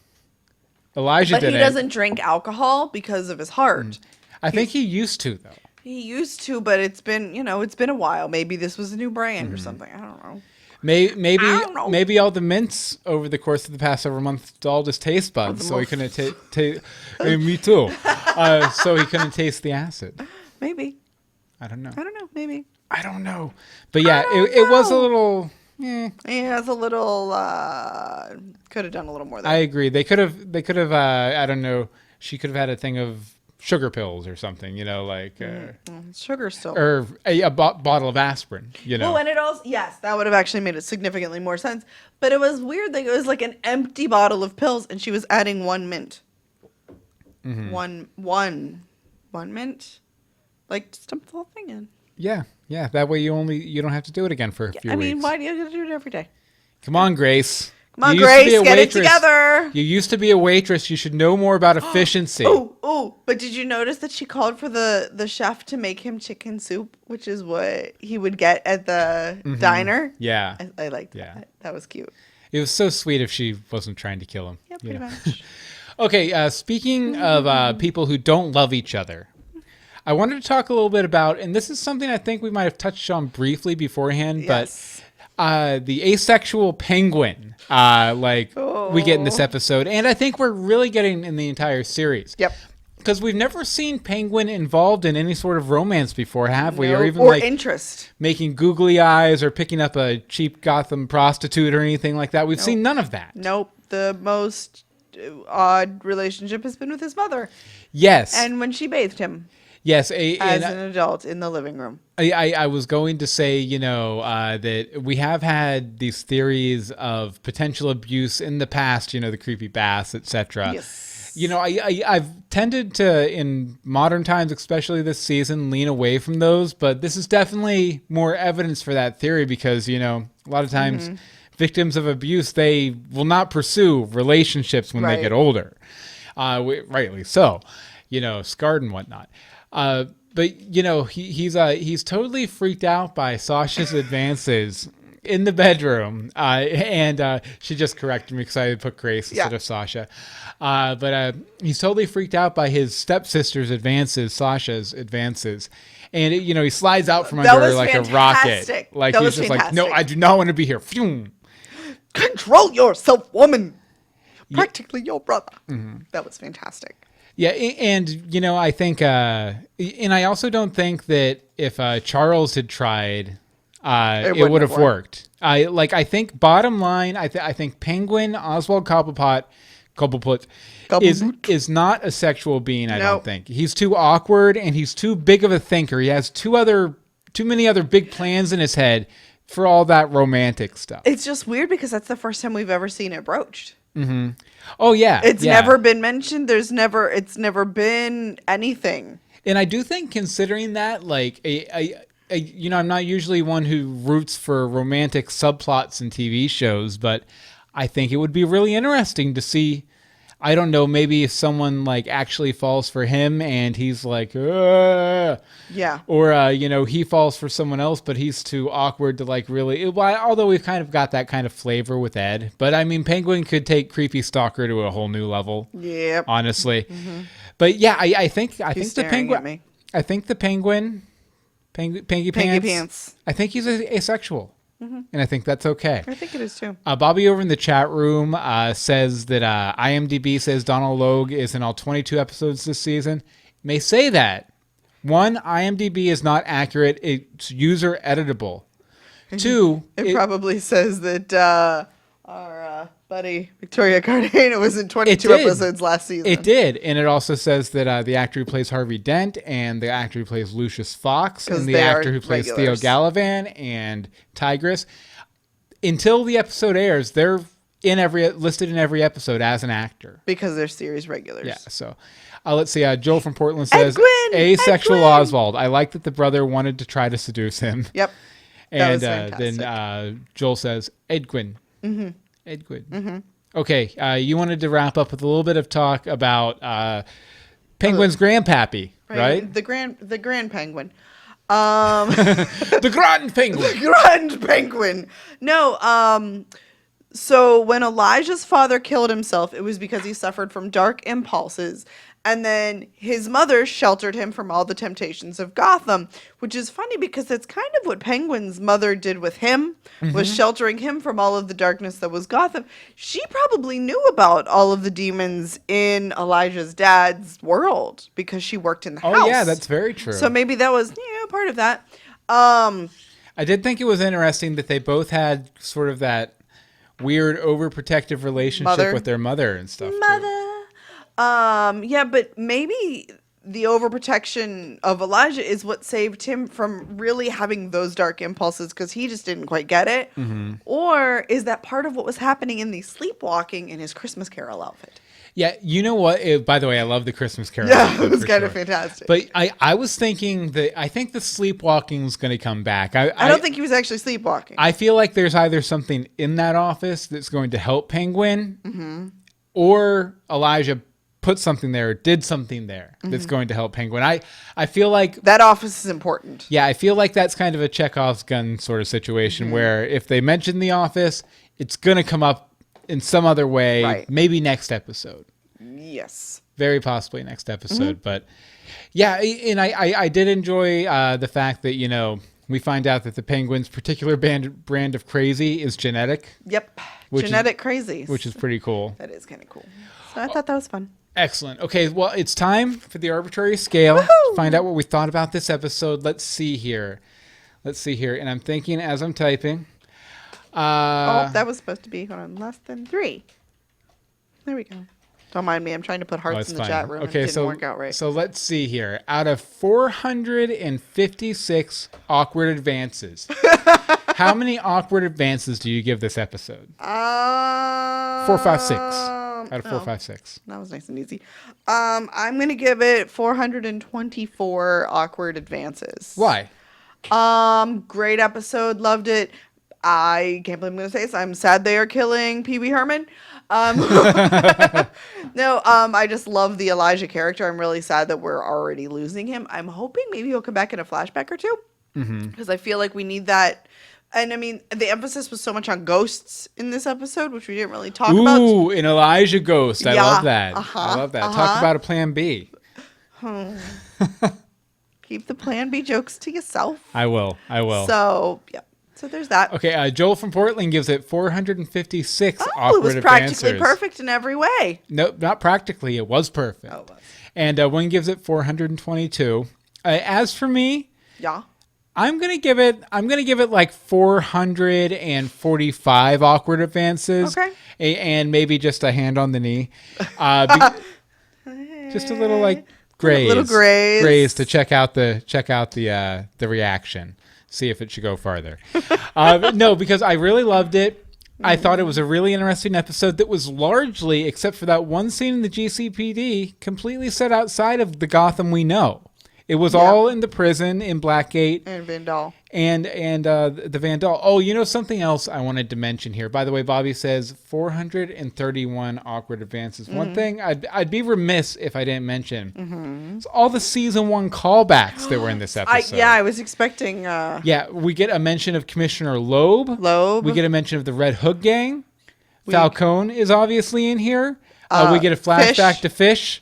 Elijah didn't. But he doesn't drink alcohol because of his heart. I think he used to, though. He used to, but it's been a while. Maybe this was a new brand or something. I don't know. Maybe all the mints over the course of the past several months all just taste buds, so he couldn't taste. Me too. So he couldn't taste the acid. Maybe. I don't know. Maybe. I don't know. But yeah, it was a little. Yeah, it's a little. Could have done a little more there. I agree. They could have. I don't know. She could have had a thing of sugar pills or something, sugar still, or a bottle of aspirin, Well, and it also, yes, that would have actually made it significantly more sense. But it was weird that it was like an empty bottle of pills, and she was adding one mint. one mint. Like, just dump the whole thing in. Yeah. That way you don't have to do it again for a few weeks. Why do you have to do it every day? Come on, Grace. Come on, Grace, get it together. You used to be a waitress. You should know more about efficiency. Oh, but did you notice that she called for the chef to make him chicken soup, which is what he would get at the diner? Yeah. I liked that. That was cute. It was so sweet if she wasn't trying to kill him. Yeah, pretty much. Okay, speaking of people who don't love each other, I wanted to talk a little bit about, and this is something I think we might have touched on briefly beforehand, Yes. but the asexual penguin, we get in this episode, and I think we're really getting in the entire series. Yep. Because we've never seen Penguin involved in any sort of romance before, have we? No, Or even or interest. making googly eyes or picking up a cheap Gotham prostitute or anything like that. We've seen none of that. Nope. The most odd relationship has been with his mother. Yes. And when she bathed him. Yes. As an adult in the living room. I was going to say, that we have had these theories of potential abuse in the past, the creepy baths, etc. Yes. I've tended to, in modern times, especially this season, lean away from those, but this is definitely more evidence for that theory because, a lot of times victims of abuse, they will not pursue relationships when they get older. Rightly so, scarred and whatnot. But he's totally freaked out by Sasha's advances in the bedroom, and she just corrected me because I put Grace instead of Sasha. But he's totally freaked out by his stepsister's advances, Sasha's advances. And he slides out from under her like fantastic. a rocket. Like he's just fantastic. like, no, I do not want to be here. Phew. Control yourself, woman. Practically your brother. That was fantastic. Yeah, and I think, and I also don't think that if Charles had tried, it would have worked. I think bottom line, I think Penguin Oswald Cobblepot is not a sexual being. I don't think he's too awkward and he's too big of a thinker. He has too many other big plans in his head for all that romantic stuff. It's just weird because that's the first time we've ever seen it broached. Mm-hmm. Oh yeah, it's never been mentioned. It's never been anything. And I do think, considering that, I'm not usually one who roots for romantic subplots in TV shows, but I think it would be really interesting to see. I don't know, maybe if someone actually falls for him and he's like, ugh. Yeah. Or, he falls for someone else, but he's too awkward to really, although we've kind of got that kind of flavor with Ed, but I mean, Penguin could take creepy stalker to a whole new level. Yep. Honestly. Mm-hmm. But yeah, I think the penguin, Pinky Pants, I think he's asexual. Mm-hmm. And I think that's okay. I think it is too. Bobby over in the chat room says that IMDb says Donald Logue is in all 22 episodes this season. May say that. One, IMDb is not accurate. It's user editable. Two, it probably says that our buddy Victoria Cartagena was in 22 episodes last season. It did. And it also says that the actor who plays Harvey Dent and the actor who plays Lucius Fox and the actor who plays Theo Gallivan and Tigress, until the episode airs, they're listed in every episode as an actor. Because they're series regulars. Yeah, so let's see. Joel from Portland says, asexual Oswald. I like that the brother wanted to try to seduce him. Yep. And then Joel says, Edwin. Mm-hmm. Edwin. Mm-hmm. Okay, you wanted to wrap up with a little bit of talk about Penguin's grandpappy, right? The grand penguin. The Grand Penguin. The Grand Penguin. No, so when Elijah's father killed himself, it was because he suffered from dark impulses. And then his mother sheltered him from all the temptations of Gotham, which is funny because that's kind of what Penguin's mother did with him, was sheltering him from all of the darkness that was Gotham. She probably knew about all of the demons in Elijah's dad's world because she worked in the house. Oh, yeah, that's very true. So maybe that was part of that. I did think it was interesting that they both had sort of that weird overprotective relationship with their mother and stuff. Yeah, but maybe the overprotection of Elijah is what saved him from really having those dark impulses because he just didn't quite get it. Mm-hmm. Or is that part of what was happening in the sleepwalking in his Christmas Carol outfit? Yeah, you know what? By the way, I love the Christmas Carol. Yeah, episode it was for kind of sure. fantastic. But I was thinking that I think the sleepwalking is going to come back. I don't think he was actually sleepwalking. I feel like there's either something in that office that's going to help Penguin, Mm-hmm. or Elijah put something there, did something there Mm-hmm. that's going to help Penguin. I feel like That office is important. I feel like that's kind of a Chekhov's gun sort of situation where if they mention the office, it's going to come up in some other way, Right. maybe next episode. Yes. Very possibly next episode. But yeah, and I did enjoy the fact that, we find out that the Penguin's particular brand of crazy is genetic, Yep. Which Genetic crazies. which is pretty cool. That is kind of cool. So I thought that was fun. Excellent. Okay, well, it's time for the arbitrary scale to find out what we thought about this episode. Let's see here. And I'm thinking as I'm typing. That was supposed to be less than 3. There we go. Don't mind me. I'm trying to put hearts it's in the fine. chat room. Okay, And it didn't work out right. So let's see here. Out of 456 awkward advances, how many awkward advances do you give this episode? 456. Out of 456. That was nice and easy. I'm going to give it 424 awkward advances. Why? Great episode. Loved it. I can't believe I'm going to say this. I'm sad they are killing Pee Wee Herman. I just love the Elijah character. I'm really sad that we're already losing him. I'm hoping maybe he'll come back in a flashback or two. Because I feel like we need that. And I mean, the emphasis was so much on ghosts in this episode, which we didn't really talk about. Ooh, an Elijah ghost. I Yeah, love that. I love that. Talk about a plan B. Keep the plan B jokes to yourself. I will. So, yeah. So there's that. Okay, Joel from Portland gives it 456 Oh, awkward it was practically advancers. perfect in every way. Nope, not practically. It was perfect. Oh, it was. And one gives it 422. As for me, Yeah. I'm gonna give it like 445 awkward advances. Okay. And maybe just a hand on the knee. Just a little like graze. Little graze. Graze to check out the reaction. See if it should go farther. No, because I really loved it. I thought it was a really interesting episode that was largely, except for that one scene in the GCPD, completely set outside of the Gotham we know. It was all in the prison in Blackgate. And Van Dahl. And the Van Dahl. Oh, something else I wanted to mention here. By the way, Bobby says 431 awkward advances. One thing I'd be remiss if I didn't mention is all the season 1 callbacks that were in this episode. I was expecting. Yeah, we get a mention of Commissioner Loeb. We get a mention of the Red Hood Gang. Falcone is obviously in here. We get a flashback to Fish.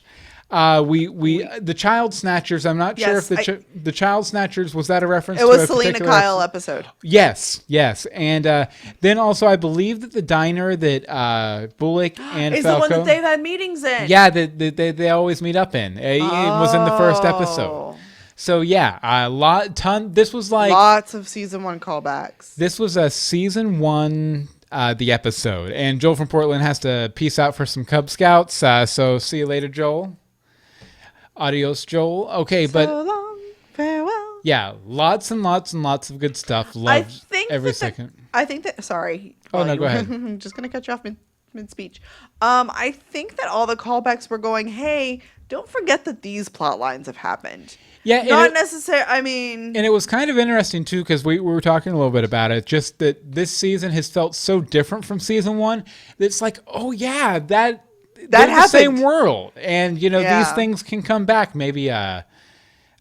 The Child Snatchers. I'm not sure if the Child Snatchers, was that a reference to It was a Selena particular Kyle episode. Yes. And then also I believe that the diner that Bullock and is Falcone, the one that they've had meetings in. yeah, they always meet up in. It was in the first episode. So yeah, this was like lots of season 1 callbacks. This was a season 1 the episode, and Joel from Portland has to peace out for some Cub Scouts. So see you later, Joel. Adios, Joel. Okay, but So long, farewell. yeah, lots and lots and lots of good stuff. Loved every second. I think that. Sorry. Oh, no, go ahead. I'm just gonna cut you off mid speech. I think that all the callbacks were going. Hey, don't forget that these plot lines have happened. Yeah, not necessarily. I mean, and it was kind of interesting too because we were talking a little bit about it. Just that this season has felt so different from season 1. It's like, oh yeah, they're happened. the same world, and these Yeah. things can come back. Maybe I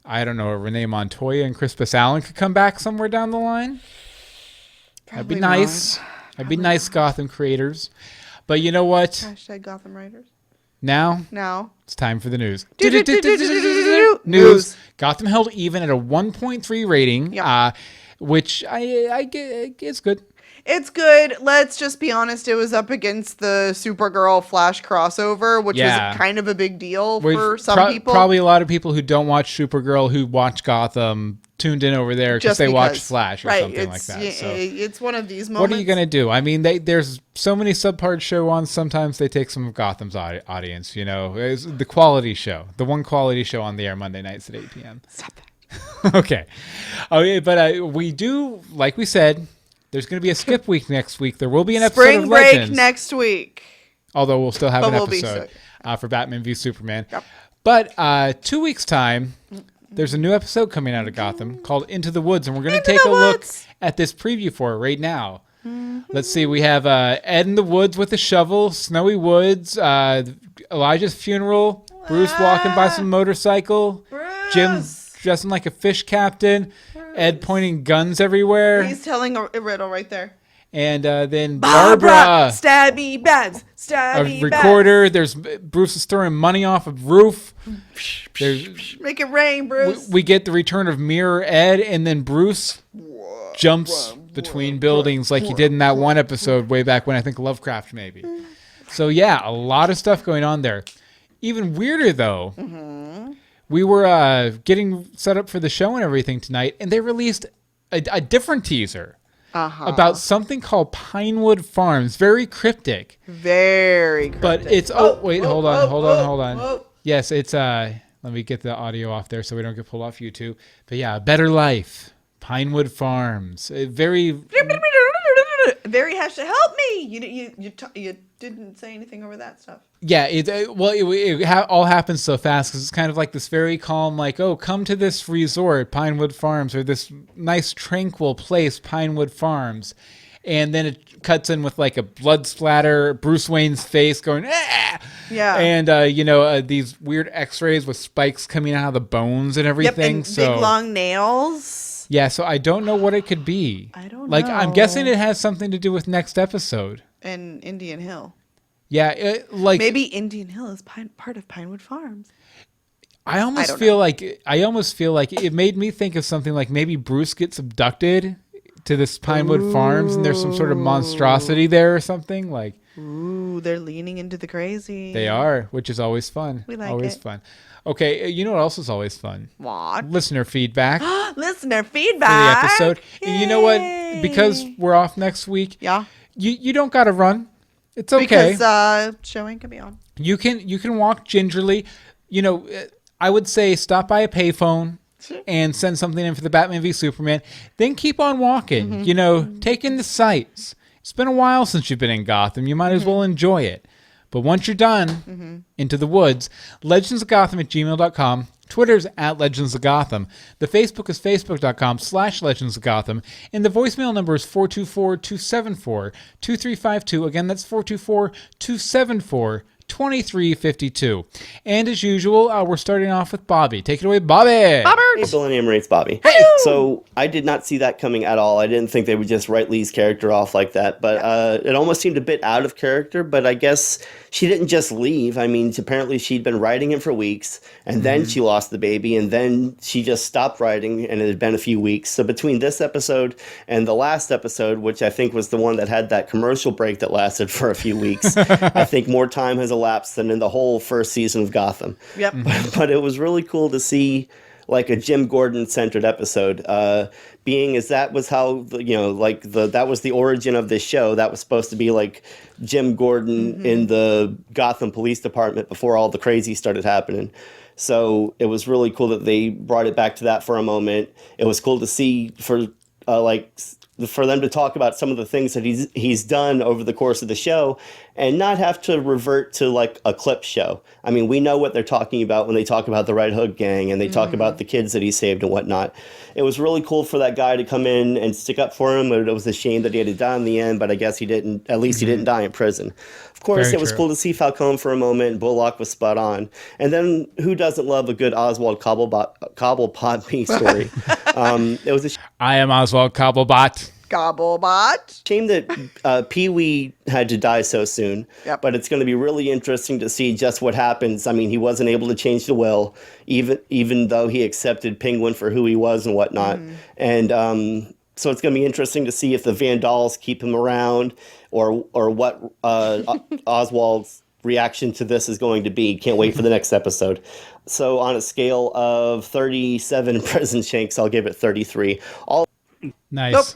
don't know, Renee Montoya and Crispus Allen could come back somewhere down the line. That'd be nice. That'd be nice, Gotham creators. But you know what? Hashtag Gotham writers. Now It's time for the news. News. Gotham held even at a 1.3 rating, Yep. which I get is good. It's good. Let's just be honest. It was up against the Supergirl Flash crossover, which was kind of a big deal for some people. Probably a lot of people who don't watch Supergirl, who watch Gotham, tuned in over there because they watch Flash or something like that. So it's one of these moments. what are you going to do? I mean, there's so many subpart show on. Sometimes they take some of Gotham's audience, It's the quality show, the one quality show on the air Monday nights at 8 p.m. Stop that. Okay. But we do, like we said, there's going to be a skip week next week. There will be an episode Spring of break Legends. next week. Although we'll still have an But we'll be episode. sick. for Batman v Superman. Yep. But 2 weeks' time, there's a new episode coming out of Gotham called Into the Woods, and we're going to take a look at this preview for it right now. Let's see. We have Ed in the woods with a shovel, snowy woods, Elijah's funeral, Bruce walking by some motorcycle, Jim dressing like a fish captain, Ed pointing guns everywhere. He's telling a riddle right there. And then Barbara. Stab me, Babs. Stab me, A recorder. There's Bruce is throwing money off a roof. Make it rain, Bruce. We get the return of Mirror Ed, and then Bruce jumps between buildings like he did in that one episode way back when, I think Lovecraft maybe. So yeah, a lot of stuff going on there. Even weirder though, we were getting set up for the show and everything tonight, and they released a different teaser about something called Pinewood Farms. Very cryptic. Very cryptic. But it's hold on. Yes, it's let me get the audio off there so we don't get pulled off YouTube. But yeah, Better Life. Pinewood Farms. Very hashtag help me. You didn't say anything over that stuff. Yeah, it all happens so fast because it's kind of like this very calm, like, oh, come to this resort, Pinewood Farms, or this nice tranquil place, Pinewood Farms. And then it cuts in with like a blood splatter, Bruce Wayne's face going, ah! Yeah. And, these weird x-rays with spikes coming out of the bones and everything. Yep, and big long nails. Yeah, so I don't know what it could be. I don't know. Like, I'm guessing it has something to do with next episode. And Indian Hill. Yeah, maybe Indian Hill is part of Pinewood Farms. I almost feel like it made me think of something like maybe Bruce gets abducted to this Pinewood Farms, and there's some sort of monstrosity there or something like. Ooh, they're leaning into the crazy. They are, which is always fun. We like always it. Fun. Okay, you know what else is always fun? What? Listener feedback. Listener feedback for the episode. And you know what? Because we're off next week. Yeah. You don't got to run. It's okay. Because show ain't gonna be on. You can walk gingerly. I would say stop by a payphone and send something in for the Batman v Superman. Then keep on walking. Take in the sights. It's been a while since you've been in Gotham. You might as well enjoy it. But once you're done, Into the Woods, legendsofgotham@gmail.com. Twitter's @legendsofgotham. The Facebook is facebook.com/legendsofgotham. And the voicemail number is 424-274-2352. Again, that's 424-274-2352. And as usual, we're starting off with Bobby. Take it away, Bobby. Hey, Millennium Rates, Bobby. Hey. So I did not see that coming at all. I didn't think they would just write Lee's character off like that. But it almost seemed a bit out of character. But I guess she didn't just leave. I mean, apparently she'd been writing him for weeks. And then she lost the baby. And then she just stopped writing. And it had been a few weeks. So between this episode and the last episode, which I think was the one that had that commercial break that lasted for a few weeks, I think more time has elapsed than in the whole first season of Gotham. Yep. But it was really cool to see like a Jim Gordon centered episode, being as that was how, that was the origin of this show. That was supposed to be like Jim Gordon in the Gotham Police Department before all the crazy started happening. So it was really cool that they brought it back to that for a moment. It was cool to see for them to talk about some of the things that he's done over the course of the show and not have to revert to like a clip show. I mean, we know what they're talking about when they talk about the Red Hood gang and they talk about the kids that he saved and whatnot. It was really cool for that guy to come in and stick up for him. It was a shame that he had to die in the end, but I guess he didn't. At least he didn't die in prison. Of course, Very it was true. cool to see Falcone for a moment. Bullock was spot on. And then who doesn't love a good Oswald Cobblepot me story? It was a I am Oswald Cobblepot. Gobblebot. shame that Pee-wee had to die so soon, Yep. but it's going to be really interesting to see just what happens. I mean, he wasn't able to change the will, even though he accepted Penguin for who he was and whatnot. And so it's going to be interesting to see if the Vandals keep him around or what Oswald's reaction to this is going to be. Can't wait for the next episode. So on a scale of 37 prison shanks, I'll give it 33. Nice.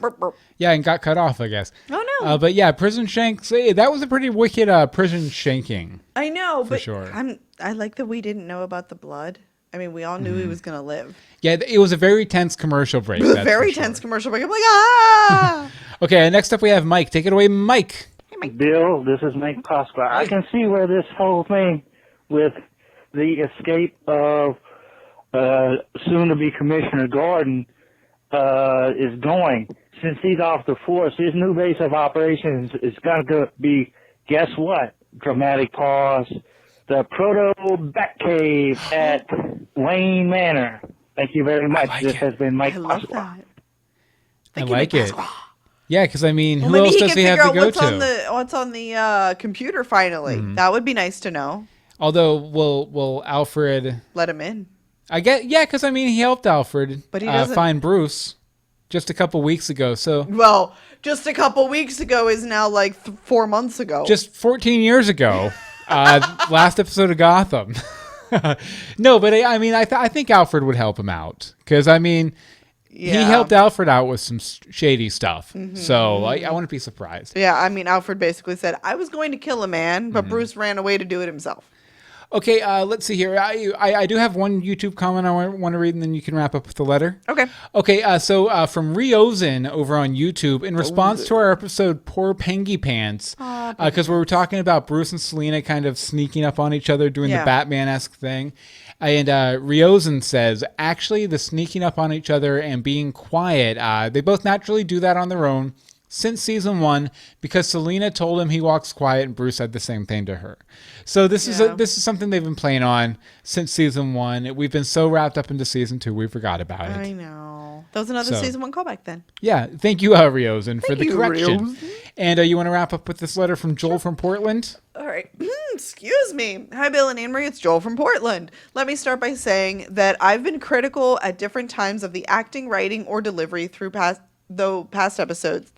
Yeah, and got cut off, I guess. Oh, no. But yeah, prison shanks. That was a pretty wicked prison shanking. I know, but sure. I like that we didn't know about the blood. I mean, we all knew he was going to live. Yeah, it was a very tense commercial break. That's Very for sure. tense commercial break. I'm like, ah! Okay, next up we have Mike. Take it away, Mike. Bill, this is Mike Cosper. I can see where this whole thing with the escape of soon-to-be Commissioner Gordon is going. Since he's off the force, his new base of operations is going to be, guess what? Dramatic pause. The Proto-Batcave at Wayne Manor. Thank you very much. like This it. has been Mike I love Oswald. that. I like it. Yeah, because I mean, Well, who maybe else he does can he have figure to out go to? what's on the computer finally. That would be nice to know. Although, will Alfred? Let him in. I get, yeah, because I mean, he helped Alfred But he doesn't- find Bruce just a couple weeks ago. So Well, just a couple weeks ago is now like 4 months ago. just 14 years ago, last episode of Gotham. No, but I mean, I think Alfred would help him out because I mean, he helped Alfred out with some shady stuff. So I wouldn't be surprised. Yeah, I mean, Alfred basically said, I was going to kill a man, Mm-hmm. but Bruce ran away to do it himself. Okay, let's see here. I do have one YouTube comment I want to read, and then you can wrap up with the letter. Okay. Okay, so from Riozen over on YouTube, in response to our episode Poor Pengy Pants, because we were talking about Bruce and Selena kind of sneaking up on each other, doing the Yeah. Batman-esque thing. And Riozen says, actually, the sneaking up on each other and being quiet, they both naturally do that on their own since season 1 because Selena told him he walks quiet and Bruce said the same thing to her. So this is something they've been playing on since season 1. We've been so wrapped up into season 2 we forgot about it. I know. That was another So- season 1 callback then. Yeah, thank you, Riozen, for the you, correction. Riozen. And you want to wrap up with this letter from Joel from Portland? All right. Excuse me. Hi, Bill and Anne-Marie. It's Joel from Portland. Let me start by saying that I've been critical at different times of the acting, writing, or delivery through past episodes,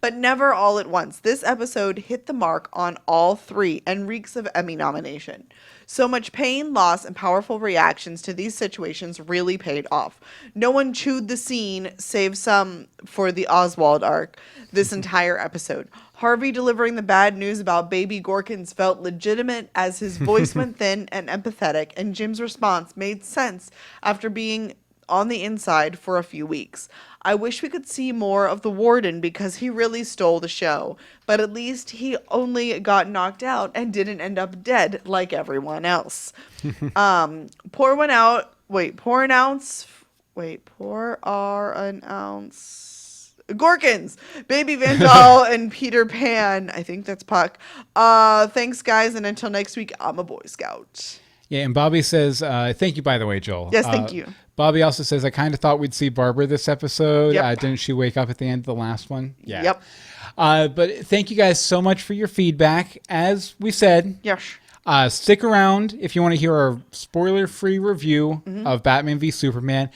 but never all at once. This episode hit the mark on all 3 and reeks of Emmy nomination. So much pain, loss, and powerful reactions to these situations really paid off. No one chewed the scene, save some for the Oswald arc, this entire episode. Harvey delivering the bad news about baby Gorkins felt legitimate as his voice went thin and empathetic, and Jim's response made sense after being on the inside for a few weeks. I wish we could see more of the Warden because he really stole the show, but at least he only got knocked out and didn't end up dead like everyone else. Pour an ounce. Gorkins, Baby Vandal, and Peter Pan. I think that's Puck. Thanks, guys, and until next week, I'm a Boy Scout. Yeah, and Bobby says, thank you, by the way, Joel. Yes, thank you. Bobby also says, I kind of thought we'd see Barbara this episode. Yep. Didn't she wake up at the end of the last one? Yeah. Yep. But thank you guys so much for your feedback. As we said, Yes. stick around if you want to hear our spoiler-free review Mm-hmm. of Batman v Superman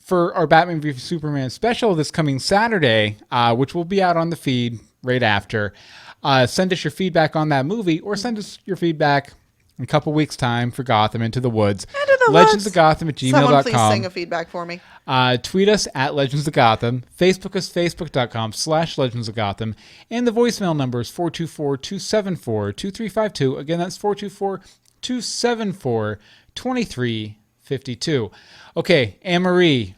for our Batman v Superman special this coming Saturday, which will be out on the feed right after. Send us your feedback on that movie or send us your feedback in a couple weeks' time for Gotham Into the Woods. legendsofgotham at Someone please gmail.com. sing a feedback for me. Tweet us at Legends of Gotham. Facebook us, facebook.com/Legends of Gotham. And the voicemail number is 424-274-2352. Again, that's 424-274-2352. Okay, Anne-Marie,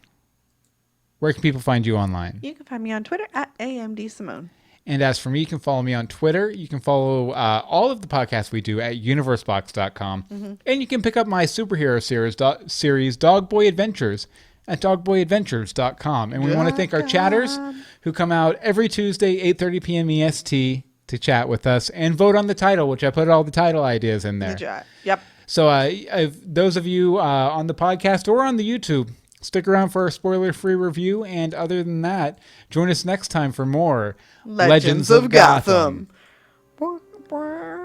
where can people find you online? You can find me on Twitter at DeSimone. And as for me, you can follow me on Twitter. You can follow all of the podcasts we do at universebox.com. And you can pick up my superhero series Dog Boy Adventures, at dogboyadventures.com. And we want to thank our chatters who come out every Tuesday, 8:30 p.m. EST to chat with us and vote on the title, which I put all the title ideas in there. Yep. So those of you on the podcast or on the YouTube, stick around for our spoiler-free review. And other than that, join us next time for more Legends of Gotham.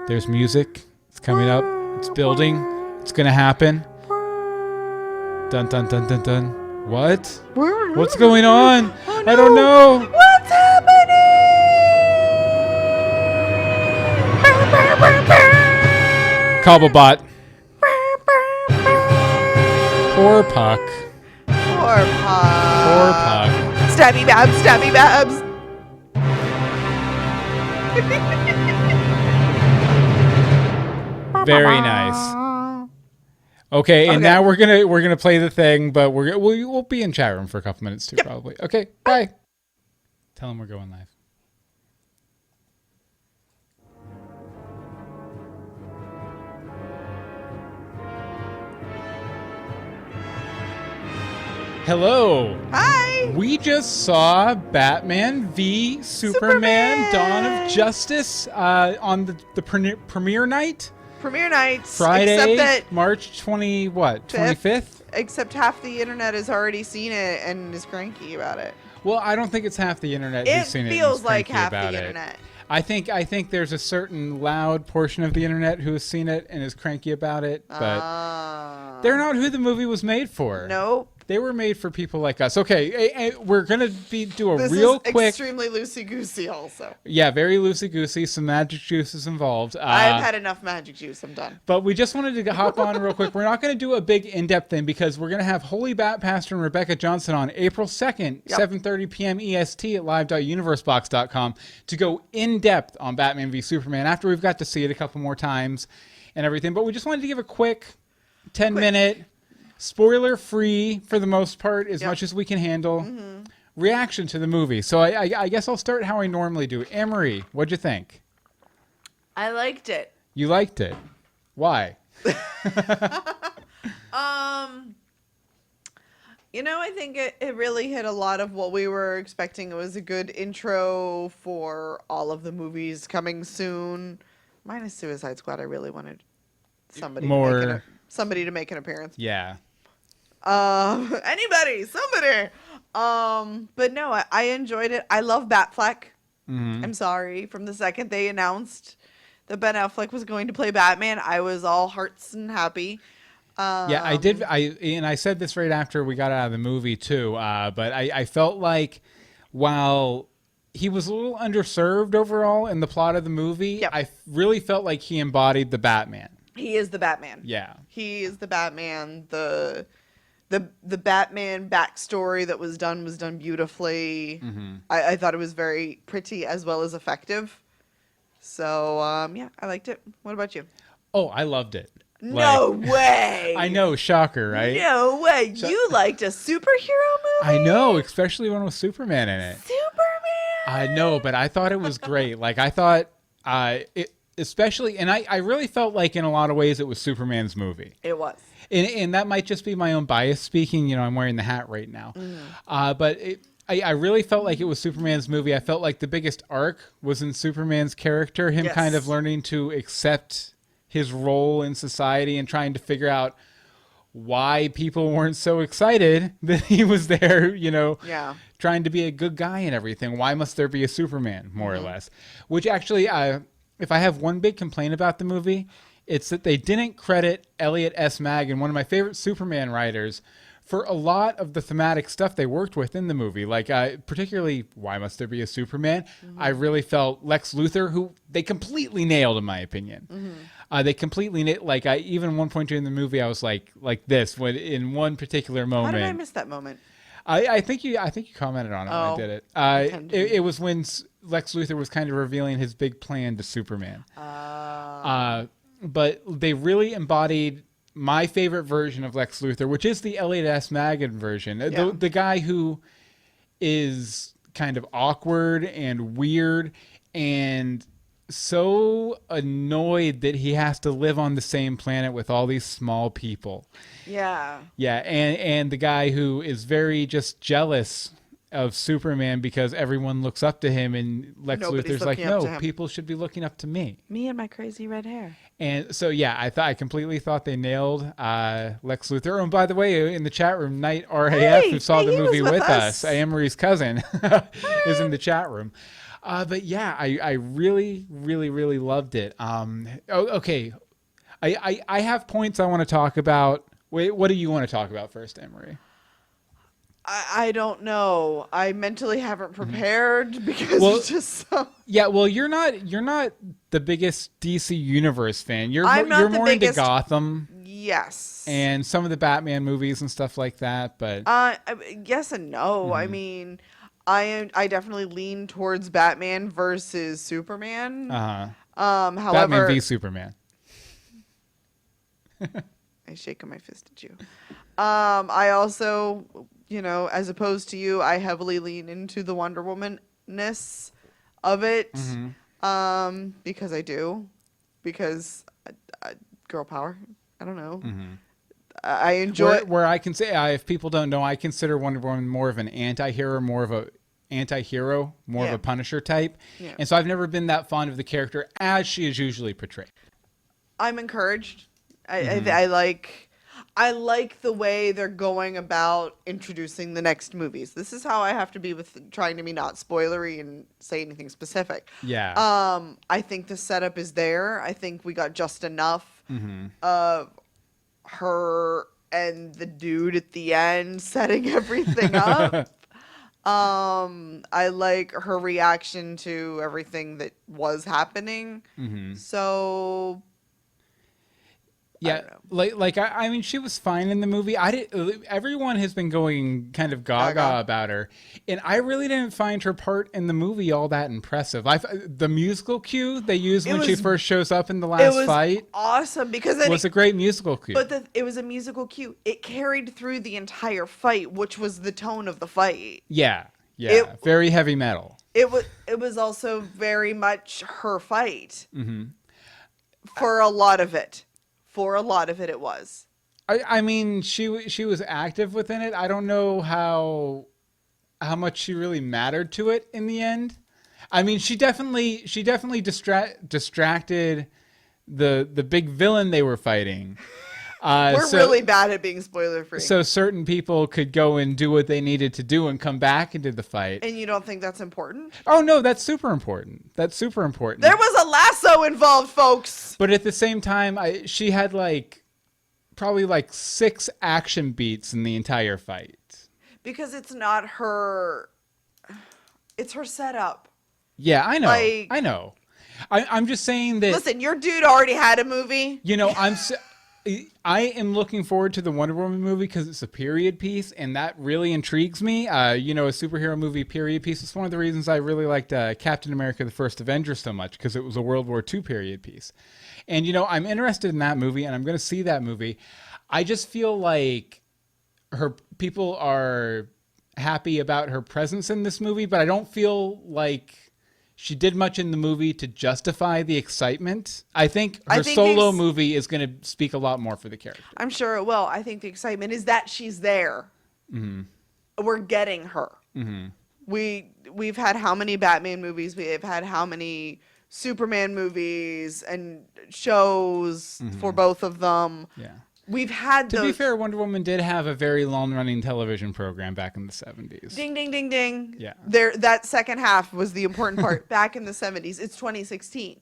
There's music. It's coming up. It's building. It's going to happen. Dun, dun, dun, dun, dun. What? What's going on? Oh, no. I don't know. What's happening? Cobblepot. Poor Puck. Poor Puck. Poor Puck. Stabby Babs, Stabby Babs. Very nice. Okay, and now we're gonna play the thing, but we'll be in chat room for a couple minutes too, probably. Okay, bye. Tell them we're going live. Hello. Hi. We just saw Batman v Superman, Dawn of Justice on the premiere night. Premiere nights. Friday, Except that March 25th? Except half the internet has already seen it and is cranky about it. Well, I don't think it's half the internet It who's seen it. feels like cranky half about the it. internet. I think there's a certain loud portion of the internet who has seen it and is cranky about it, but they're not who the movie was made for. Nope. They were made for people like us. Okay, we're gonna do a This real is quick. extremely loosey-goosey also. Yeah, very loosey-goosey. Some magic juices involved. I've had enough magic juice. I'm done. But we just wanted to hop on real quick. We're not going to do a big in-depth thing because we're going to have Holy Bat Pastor and Rebecca Johnson on April 2nd, 7:30 p.m. EST at live.universebox.com to go in-depth on Batman v Superman after we've got to see it a couple more times and everything. But we just wanted to give a quick 10-minute, spoiler-free for the most part, as much as we can handle, reaction to the movie. So I guess I'll start how I normally do. Emery, what'd you think? I liked it. You liked it. Why? I think it really hit a lot of what we were expecting. It was a good intro for all of the movies coming soon. Minus Suicide Squad, I really wanted somebody to make an appearance. Yeah. Anybody, somebody. But no, I enjoyed it. I love Batfleck. I'm sorry. From the second they announced that Ben Affleck was going to play Batman, I was all hearts and happy. Yeah, I did. I said this right after we got out of the movie too. But I felt like while he was a little underserved overall in the plot of the movie, I really felt like he embodied the Batman. He is the Batman. Yeah, he is the Batman. The Batman backstory that was done beautifully. I thought it was very pretty as well as effective. So I liked it. What about you? Oh, I loved it. No way. I know, shocker, right? No way. You liked a superhero movie? I know, especially one with Superman in it. Superman? I know, but I thought it was great. Like, I thought especially, and I really felt like in a lot of ways it was Superman's movie. It was. And that might just be my own bias speaking. I'm wearing the hat right now. But I really felt like it was Superman's movie. I felt like the biggest arc was in Superman's character, him kind of learning to accept his role in society and trying to figure out why people weren't so excited that he was there, trying to be a good guy and everything. Why must there be a Superman, more or less? Which actually, if I have one big complaint about the movie, it's that they didn't credit Elliot S. Maggin, one of my favorite Superman writers, for a lot of the thematic stuff they worked with in the movie. Like, particularly, why must there be a Superman? I really felt Lex Luthor, who they completely nailed, in my opinion. They completely even one point during the movie, I was like this when in one particular moment. How did I miss that moment? I think you commented on it when I did it. It was when Lex Luthor was kind of revealing his big plan to Superman. But they really embodied my favorite version of Lex Luthor, which is the Elliot S. Maggin version. The guy who is kind of awkward and weird and so annoyed that he has to live on the same planet with all these small people. Yeah, and the guy who is very just jealous of Superman because everyone looks up to him, and Lex Luthor's like, no, people should be looking up to me. Me and my crazy red hair. And so, I completely thought they nailed Lex Luthor. And by the way, in the chat room, Knight RAF, who saw the movie with us, Amory's cousin, is in the chat room. But yeah, I really, really, really loved it. Okay. I have points I want to talk about. Wait, what do you want to talk about first, Emery? I don't know. I mentally haven't prepared because it's just so... Yeah, well, you're not the biggest DC Universe fan. You're more into Gotham. Yes. And some of the Batman movies and stuff like that, but yes and no. I mean, I definitely lean towards Batman versus Superman. However, Batman v Superman. I shake my fist at you. I also, as opposed to you, I heavily lean into the Wonder Woman-ness of it. Because I do. Because girl power. I don't know. I enjoy where I can say, if people don't know, I consider Wonder Woman more of an anti-hero, more of a Punisher type. Yeah. And so I've never been that fond of the character as she is usually portrayed. I'm encouraged. I like the way they're going about introducing the next movies. This is how I have to be with trying to be not spoilery and say anything specific. Yeah. I think the setup is there. I think we got just enough of her and the dude at the end setting everything up. I like her reaction to everything that was happening. So yeah, I mean, she was fine in the movie. Everyone has been going kind of gaga about her, and I really didn't find her part in the movie all that impressive. The musical cue they used when she first shows up in the last fight, awesome, because it was a great musical cue. But it was a musical cue. It carried through the entire fight, which was the tone of the fight. Yeah, very heavy metal. It was also very much her fight. For a lot of it. For a lot of it, it was. I mean, she was active within it. I don't know how much she really mattered to it in the end. I mean, she definitely distracted the big villain they were fighting. We're really bad at being spoiler free. So certain people could go and do what they needed to do and come back into the fight. And you don't think that's important? Oh no, that's super important. That's super important. There was a lasso involved, folks. But at the same time, she had probably 6 action beats in the entire fight. Because it's not her. It's her setup. Yeah, I know. I know. I'm just saying that. Listen, your dude already had a movie. You know, I am looking forward to the Wonder Woman movie because it's a period piece, and that really intrigues me. A superhero movie period piece. It's one of the reasons I really liked Captain America: The First Avenger so much, because it was a World War II period piece. And I'm interested in that movie, and I'm going to see that movie. I just feel like people are happy about her presence in this movie, but I don't feel like she did much in the movie to justify the excitement. I think her solo movie is going to speak a lot more for the character. I'm sure it will. I think the excitement is that she's there. We're getting her. We've had how many Batman movies? We have had how many Superman movies and shows for both of them. Yeah. We've had To be fair, Wonder Woman did have a very long-running television program back in the 70s. Ding, ding, ding, ding. Yeah. That second half was the important part. Back in the 70s. It's 2016.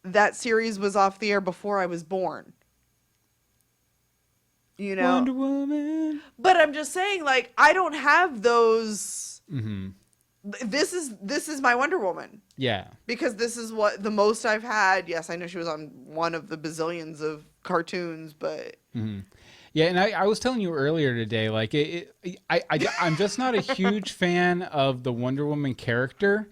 That series was off the air before I was born. Wonder Woman. But I'm just saying, I don't have those. This is my Wonder Woman. Yeah. Because this is what the most I've had. Yes, I know she was on one of the bazillions of cartoons, but yeah, and I was telling you earlier today, I'm just not a huge fan of the Wonder Woman character.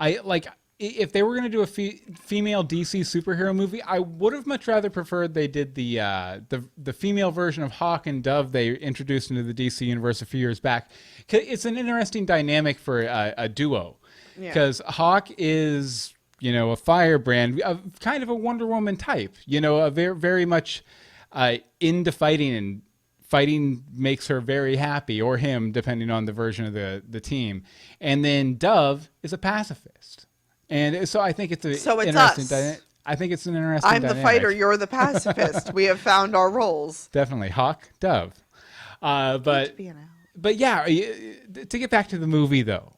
If they were going to do a female DC superhero movie, I would have much rather preferred they did the female version of Hawk and Dove they introduced into the DC universe a few years back. It's an interesting dynamic for a duo, because Hawk is a firebrand, kind of a Wonder Woman type, a very, very much into fighting, and fighting makes her very happy, or him, depending on the version of the team. And then Dove is a pacifist. And so I think it's interesting. I think it's an interesting I'm the fighter, you're the pacifist. We have found our roles. Definitely. Hawk, Dove. But yeah, to get back to the movie, though,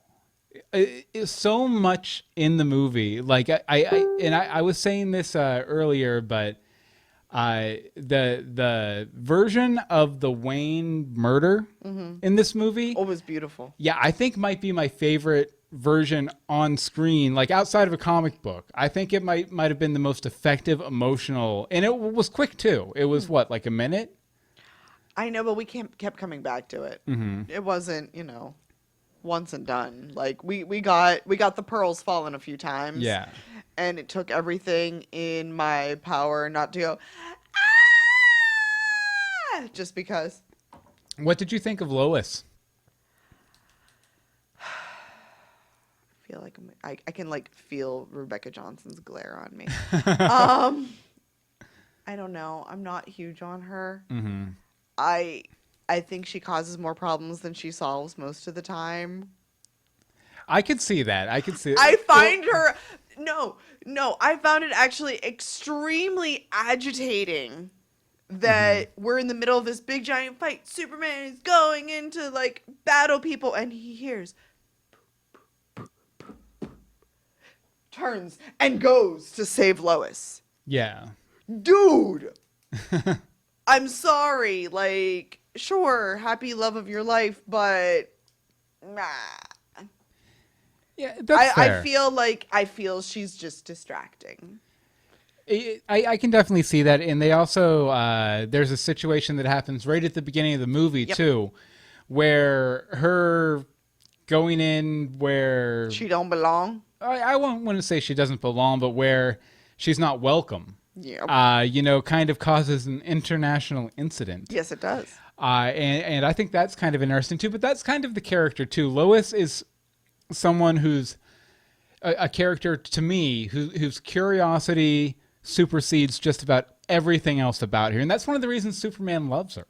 it's so much in the movie. I was saying this earlier, but the version of the Wayne murder in this movie, was beautiful. Yeah, I think might be my favorite version on screen, outside of a comic book. I think it might have been the most effective, emotional, and it was quick too. It was a minute. I know, but we kept coming back to it. It wasn't, once and done. We got the pearls falling a few times. Yeah. And it took everything in my power not to go, ah! Just because. What did you think of Lois? I feel like I can feel Rebecca Johnson's glare on me. I don't know. I'm not huge on her. Mm-hmm. I think she causes more problems than she solves most of the time. I could see that. I could see it. I find her no, I found it actually extremely agitating that we're in the middle of this big giant fight. Superman is going into like battle people and he hears turns and goes to save Lois. Yeah. Dude. I'm sorry. Like, sure, happy love of your life, but nah. Yeah, that's fair. I feel she's just distracting. I can definitely see that, and they also there's a situation that happens right at the beginning of the movie too, where her going in where She don't belong. I won't want to say she doesn't belong, but where she's not welcome. Yeah. Kind of causes an international incident. Yes, it does. And I think that's kind of interesting too. But that's kind of the character too. Lois is someone who's a character to me whose curiosity supersedes just about everything else about her, and that's one of the reasons Superman loves her.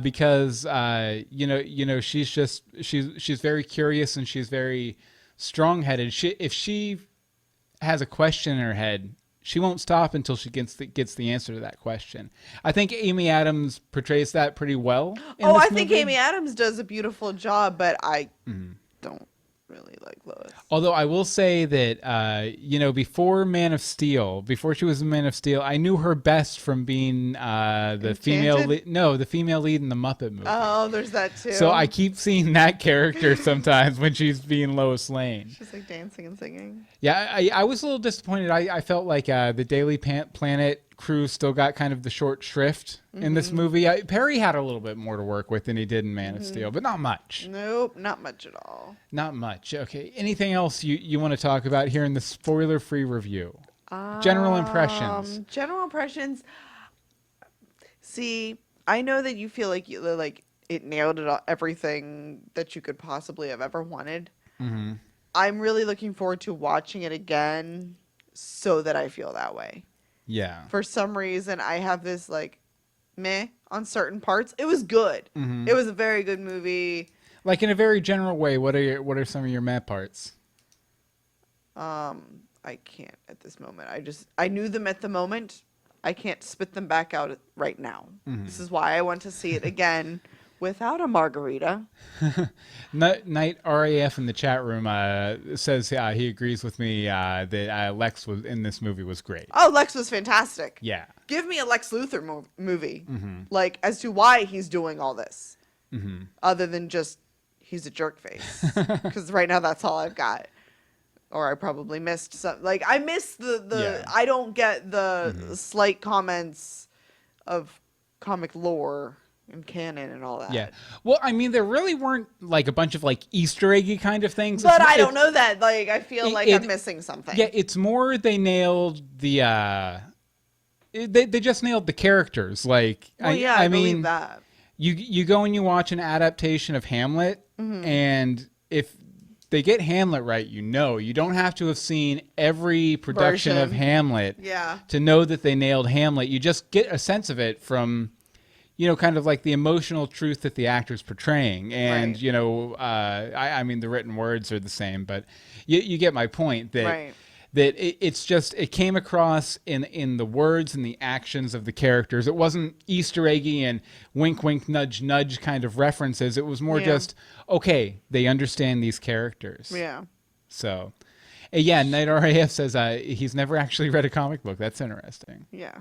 Because she's very curious and she's very strong-headed. If she has a question in her head, she won't stop until she gets the answer to that question. I think Amy Adams portrays that pretty well. I think Amy Adams does a beautiful job, but I don't really like Lois. Although I will say that, before Man of Steel, before she was in Man of Steel, I knew her best from being the female lead in the Muppet movie. Oh, there's that too. So I keep seeing that character sometimes when she's being Lois Lane. She's like dancing and singing. Yeah, I was a little disappointed. I felt like the Daily Planet crew still got kind of the short shrift in this movie. Perry had a little bit more to work with than he did in Man of Steel, but not much. Nope, not much at all. Not much. Okay. Anything else you want to talk about here in the spoiler-free review? General impressions. General impressions. See, I know that you feel like it nailed it all, everything that you could possibly have ever wanted. Mm-hmm. I'm really looking forward to watching it again so that I feel that way. Yeah. For some reason, I have this like meh on certain parts. It was good. Mm-hmm. It was a very good movie. Like in a very general way, what are some of your meh parts? I can't at this moment. I knew them at the moment. I can't spit them back out right now. Mm-hmm. This is why I want to see it again without a margarita. Knight RAF in the chat room says he agrees with me that Lex was in this movie was great. Oh, Lex was fantastic. Yeah. Give me a Lex Luthor movie. Mm-hmm. Like, as to why he's doing all this. Mm-hmm. Other than just, he's a jerk face. Because right now that's all I've got. Or I probably missed some. Like, I missed the I don't get the slight comments of comic lore and canon and all that. Yeah. Well, I mean, there really weren't like a bunch of like Easter eggy kind of things. But I don't know that. Like, I feel like I'm missing something. Yeah, it's more they nailed the they just nailed the characters. Like, Well, I believe that. You go and you watch an adaptation of Hamlet, and if they get Hamlet right, you don't have to have seen every production of Hamlet to know that they nailed Hamlet. You just get a sense of it from, kind of like the emotional truth that the actor's portraying. And, I mean, the written words are the same, but you get my point that it came across in the words and the actions of the characters. It wasn't Easter eggy and wink, wink, nudge, nudge kind of references. It was more just, okay, they understand these characters. Yeah. So, Knight RAF says he's never actually read a comic book. That's interesting. Yeah.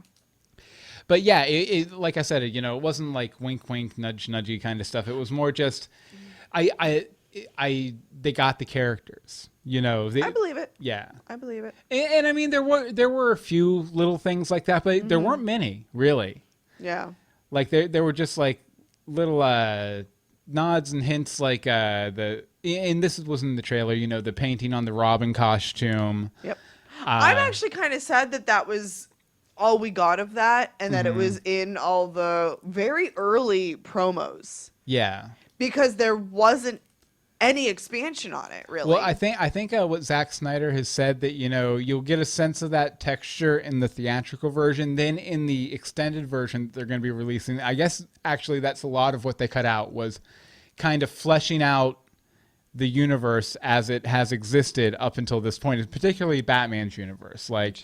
But yeah, it like I said, it wasn't like wink, wink, nudge, nudgy kind of stuff. It was more just, they got the characters. I believe it. Yeah, I believe it. And I mean, there were a few little things like that, but there weren't many, really. Yeah. Like there were just like little nods and hints, like and this was in the trailer. The painting on the Robin costume. Yep. I'm actually kind of sad that was all we got of that, and that it was in all the very early promos. Yeah. Because there wasn't any expansion on it, really. Well, I think what Zack Snyder has said that, you know, you'll get a sense of that texture in the theatrical version. Then in the extended version that they're going to be releasing, I guess actually that's a lot of what they cut out was kind of fleshing out the universe as it has existed up until this point, particularly Batman's universe. Like,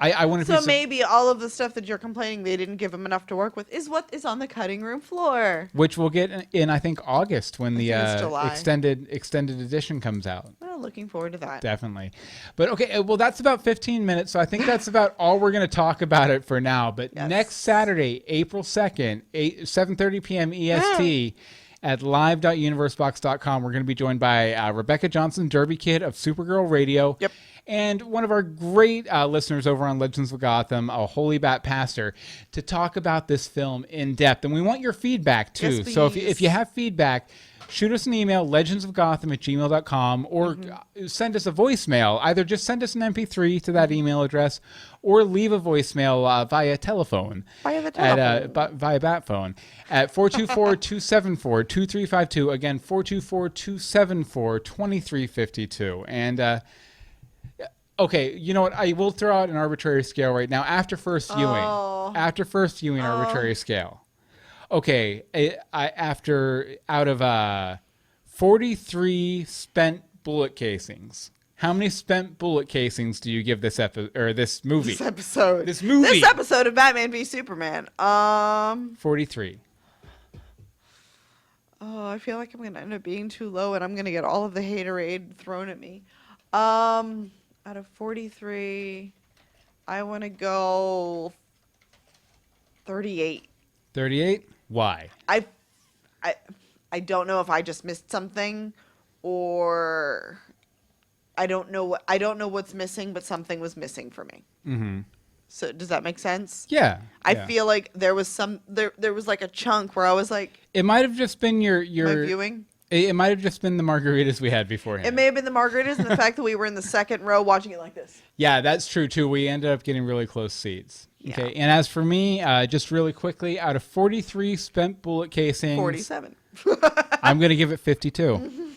I want to. So maybe all of the stuff that you're complaining they didn't give him enough to work with is what is on the cutting room floor. Which we'll get in, I think, August when the July. extended edition comes out. Well, looking forward to that. Definitely. But okay, well, that's about 15 minutes. So I think that's about all we're going to talk about it for now. But next Saturday, April 2nd, 7:30 p.m. EST at live.universebox.com, we're going to be joined by Rebecca Johnson, Derby Kid of Supergirl Radio. Yep. And one of our great listeners over on Legends of Gotham, a Holy Bat Pastor, to talk about this film in depth. And we want your feedback, too. Yes, so please. if you have feedback, shoot us an email, legendsofgotham@gmail.com, or send us a voicemail. Either just send us an MP3 to that email address, or leave a voicemail via telephone. Via the telephone. Via bat phone at 424-274-2352. Again, 424-274-2352. And, okay, you know what? I will throw out an arbitrary scale right now. After first viewing, arbitrary scale. Okay, out of 43 spent bullet casings, how many spent bullet casings do you give this movie? This episode of Batman v Superman. 43. Oh, I feel like I'm gonna end up being too low, and I'm gonna get all of the haterade thrown at me. Out of 43, I want to go 38. 38. Why? I don't know if I just missed something, or I don't know what's missing, but something was missing for me. Mm-hmm. So does that make sense? Yeah. I feel like there was there was like a chunk where I was like, it might have just been your my viewing. It might have just been the margaritas we had beforehand. It may have been the margaritas and the fact that we were in the second row watching it like this. Yeah, that's true too. We ended up getting really close seats. Yeah. Okay, and as for me, just really quickly, out of 43 spent bullet casings, 47. I'm going to give it 52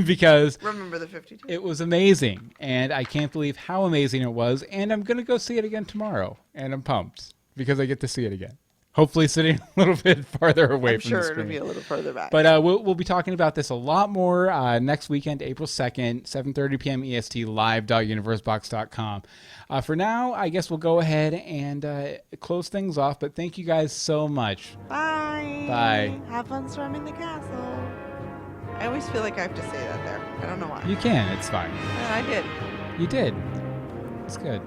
because Remember the 52. it was amazing, and I can't believe how amazing it was. And I'm going to go see it again tomorrow, and I'm pumped because I get to see it again. Hopefully sitting a little bit farther away I'm from sure the it'll screen. be a little further back. But we'll be talking about this a lot more next weekend, April 2nd, 7:30 p.m. EST, live.universebox.com. For now, I guess we'll go ahead and close things off. But thank you guys so much. Bye. Bye. Have fun storming the castle. I always feel like I have to say that there. I don't know why. You can. It's fine. And I did. You did. It's good.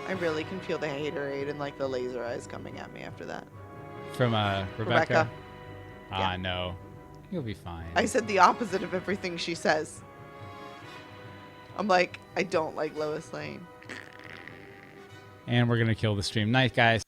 I really can feel the haterade and like the laser eyes coming at me after that. From Rebecca. Yeah. No. You'll be fine. I said the opposite of everything she says. I'm like, I don't like Lois Lane. And we're going to kill the stream. Night, guys.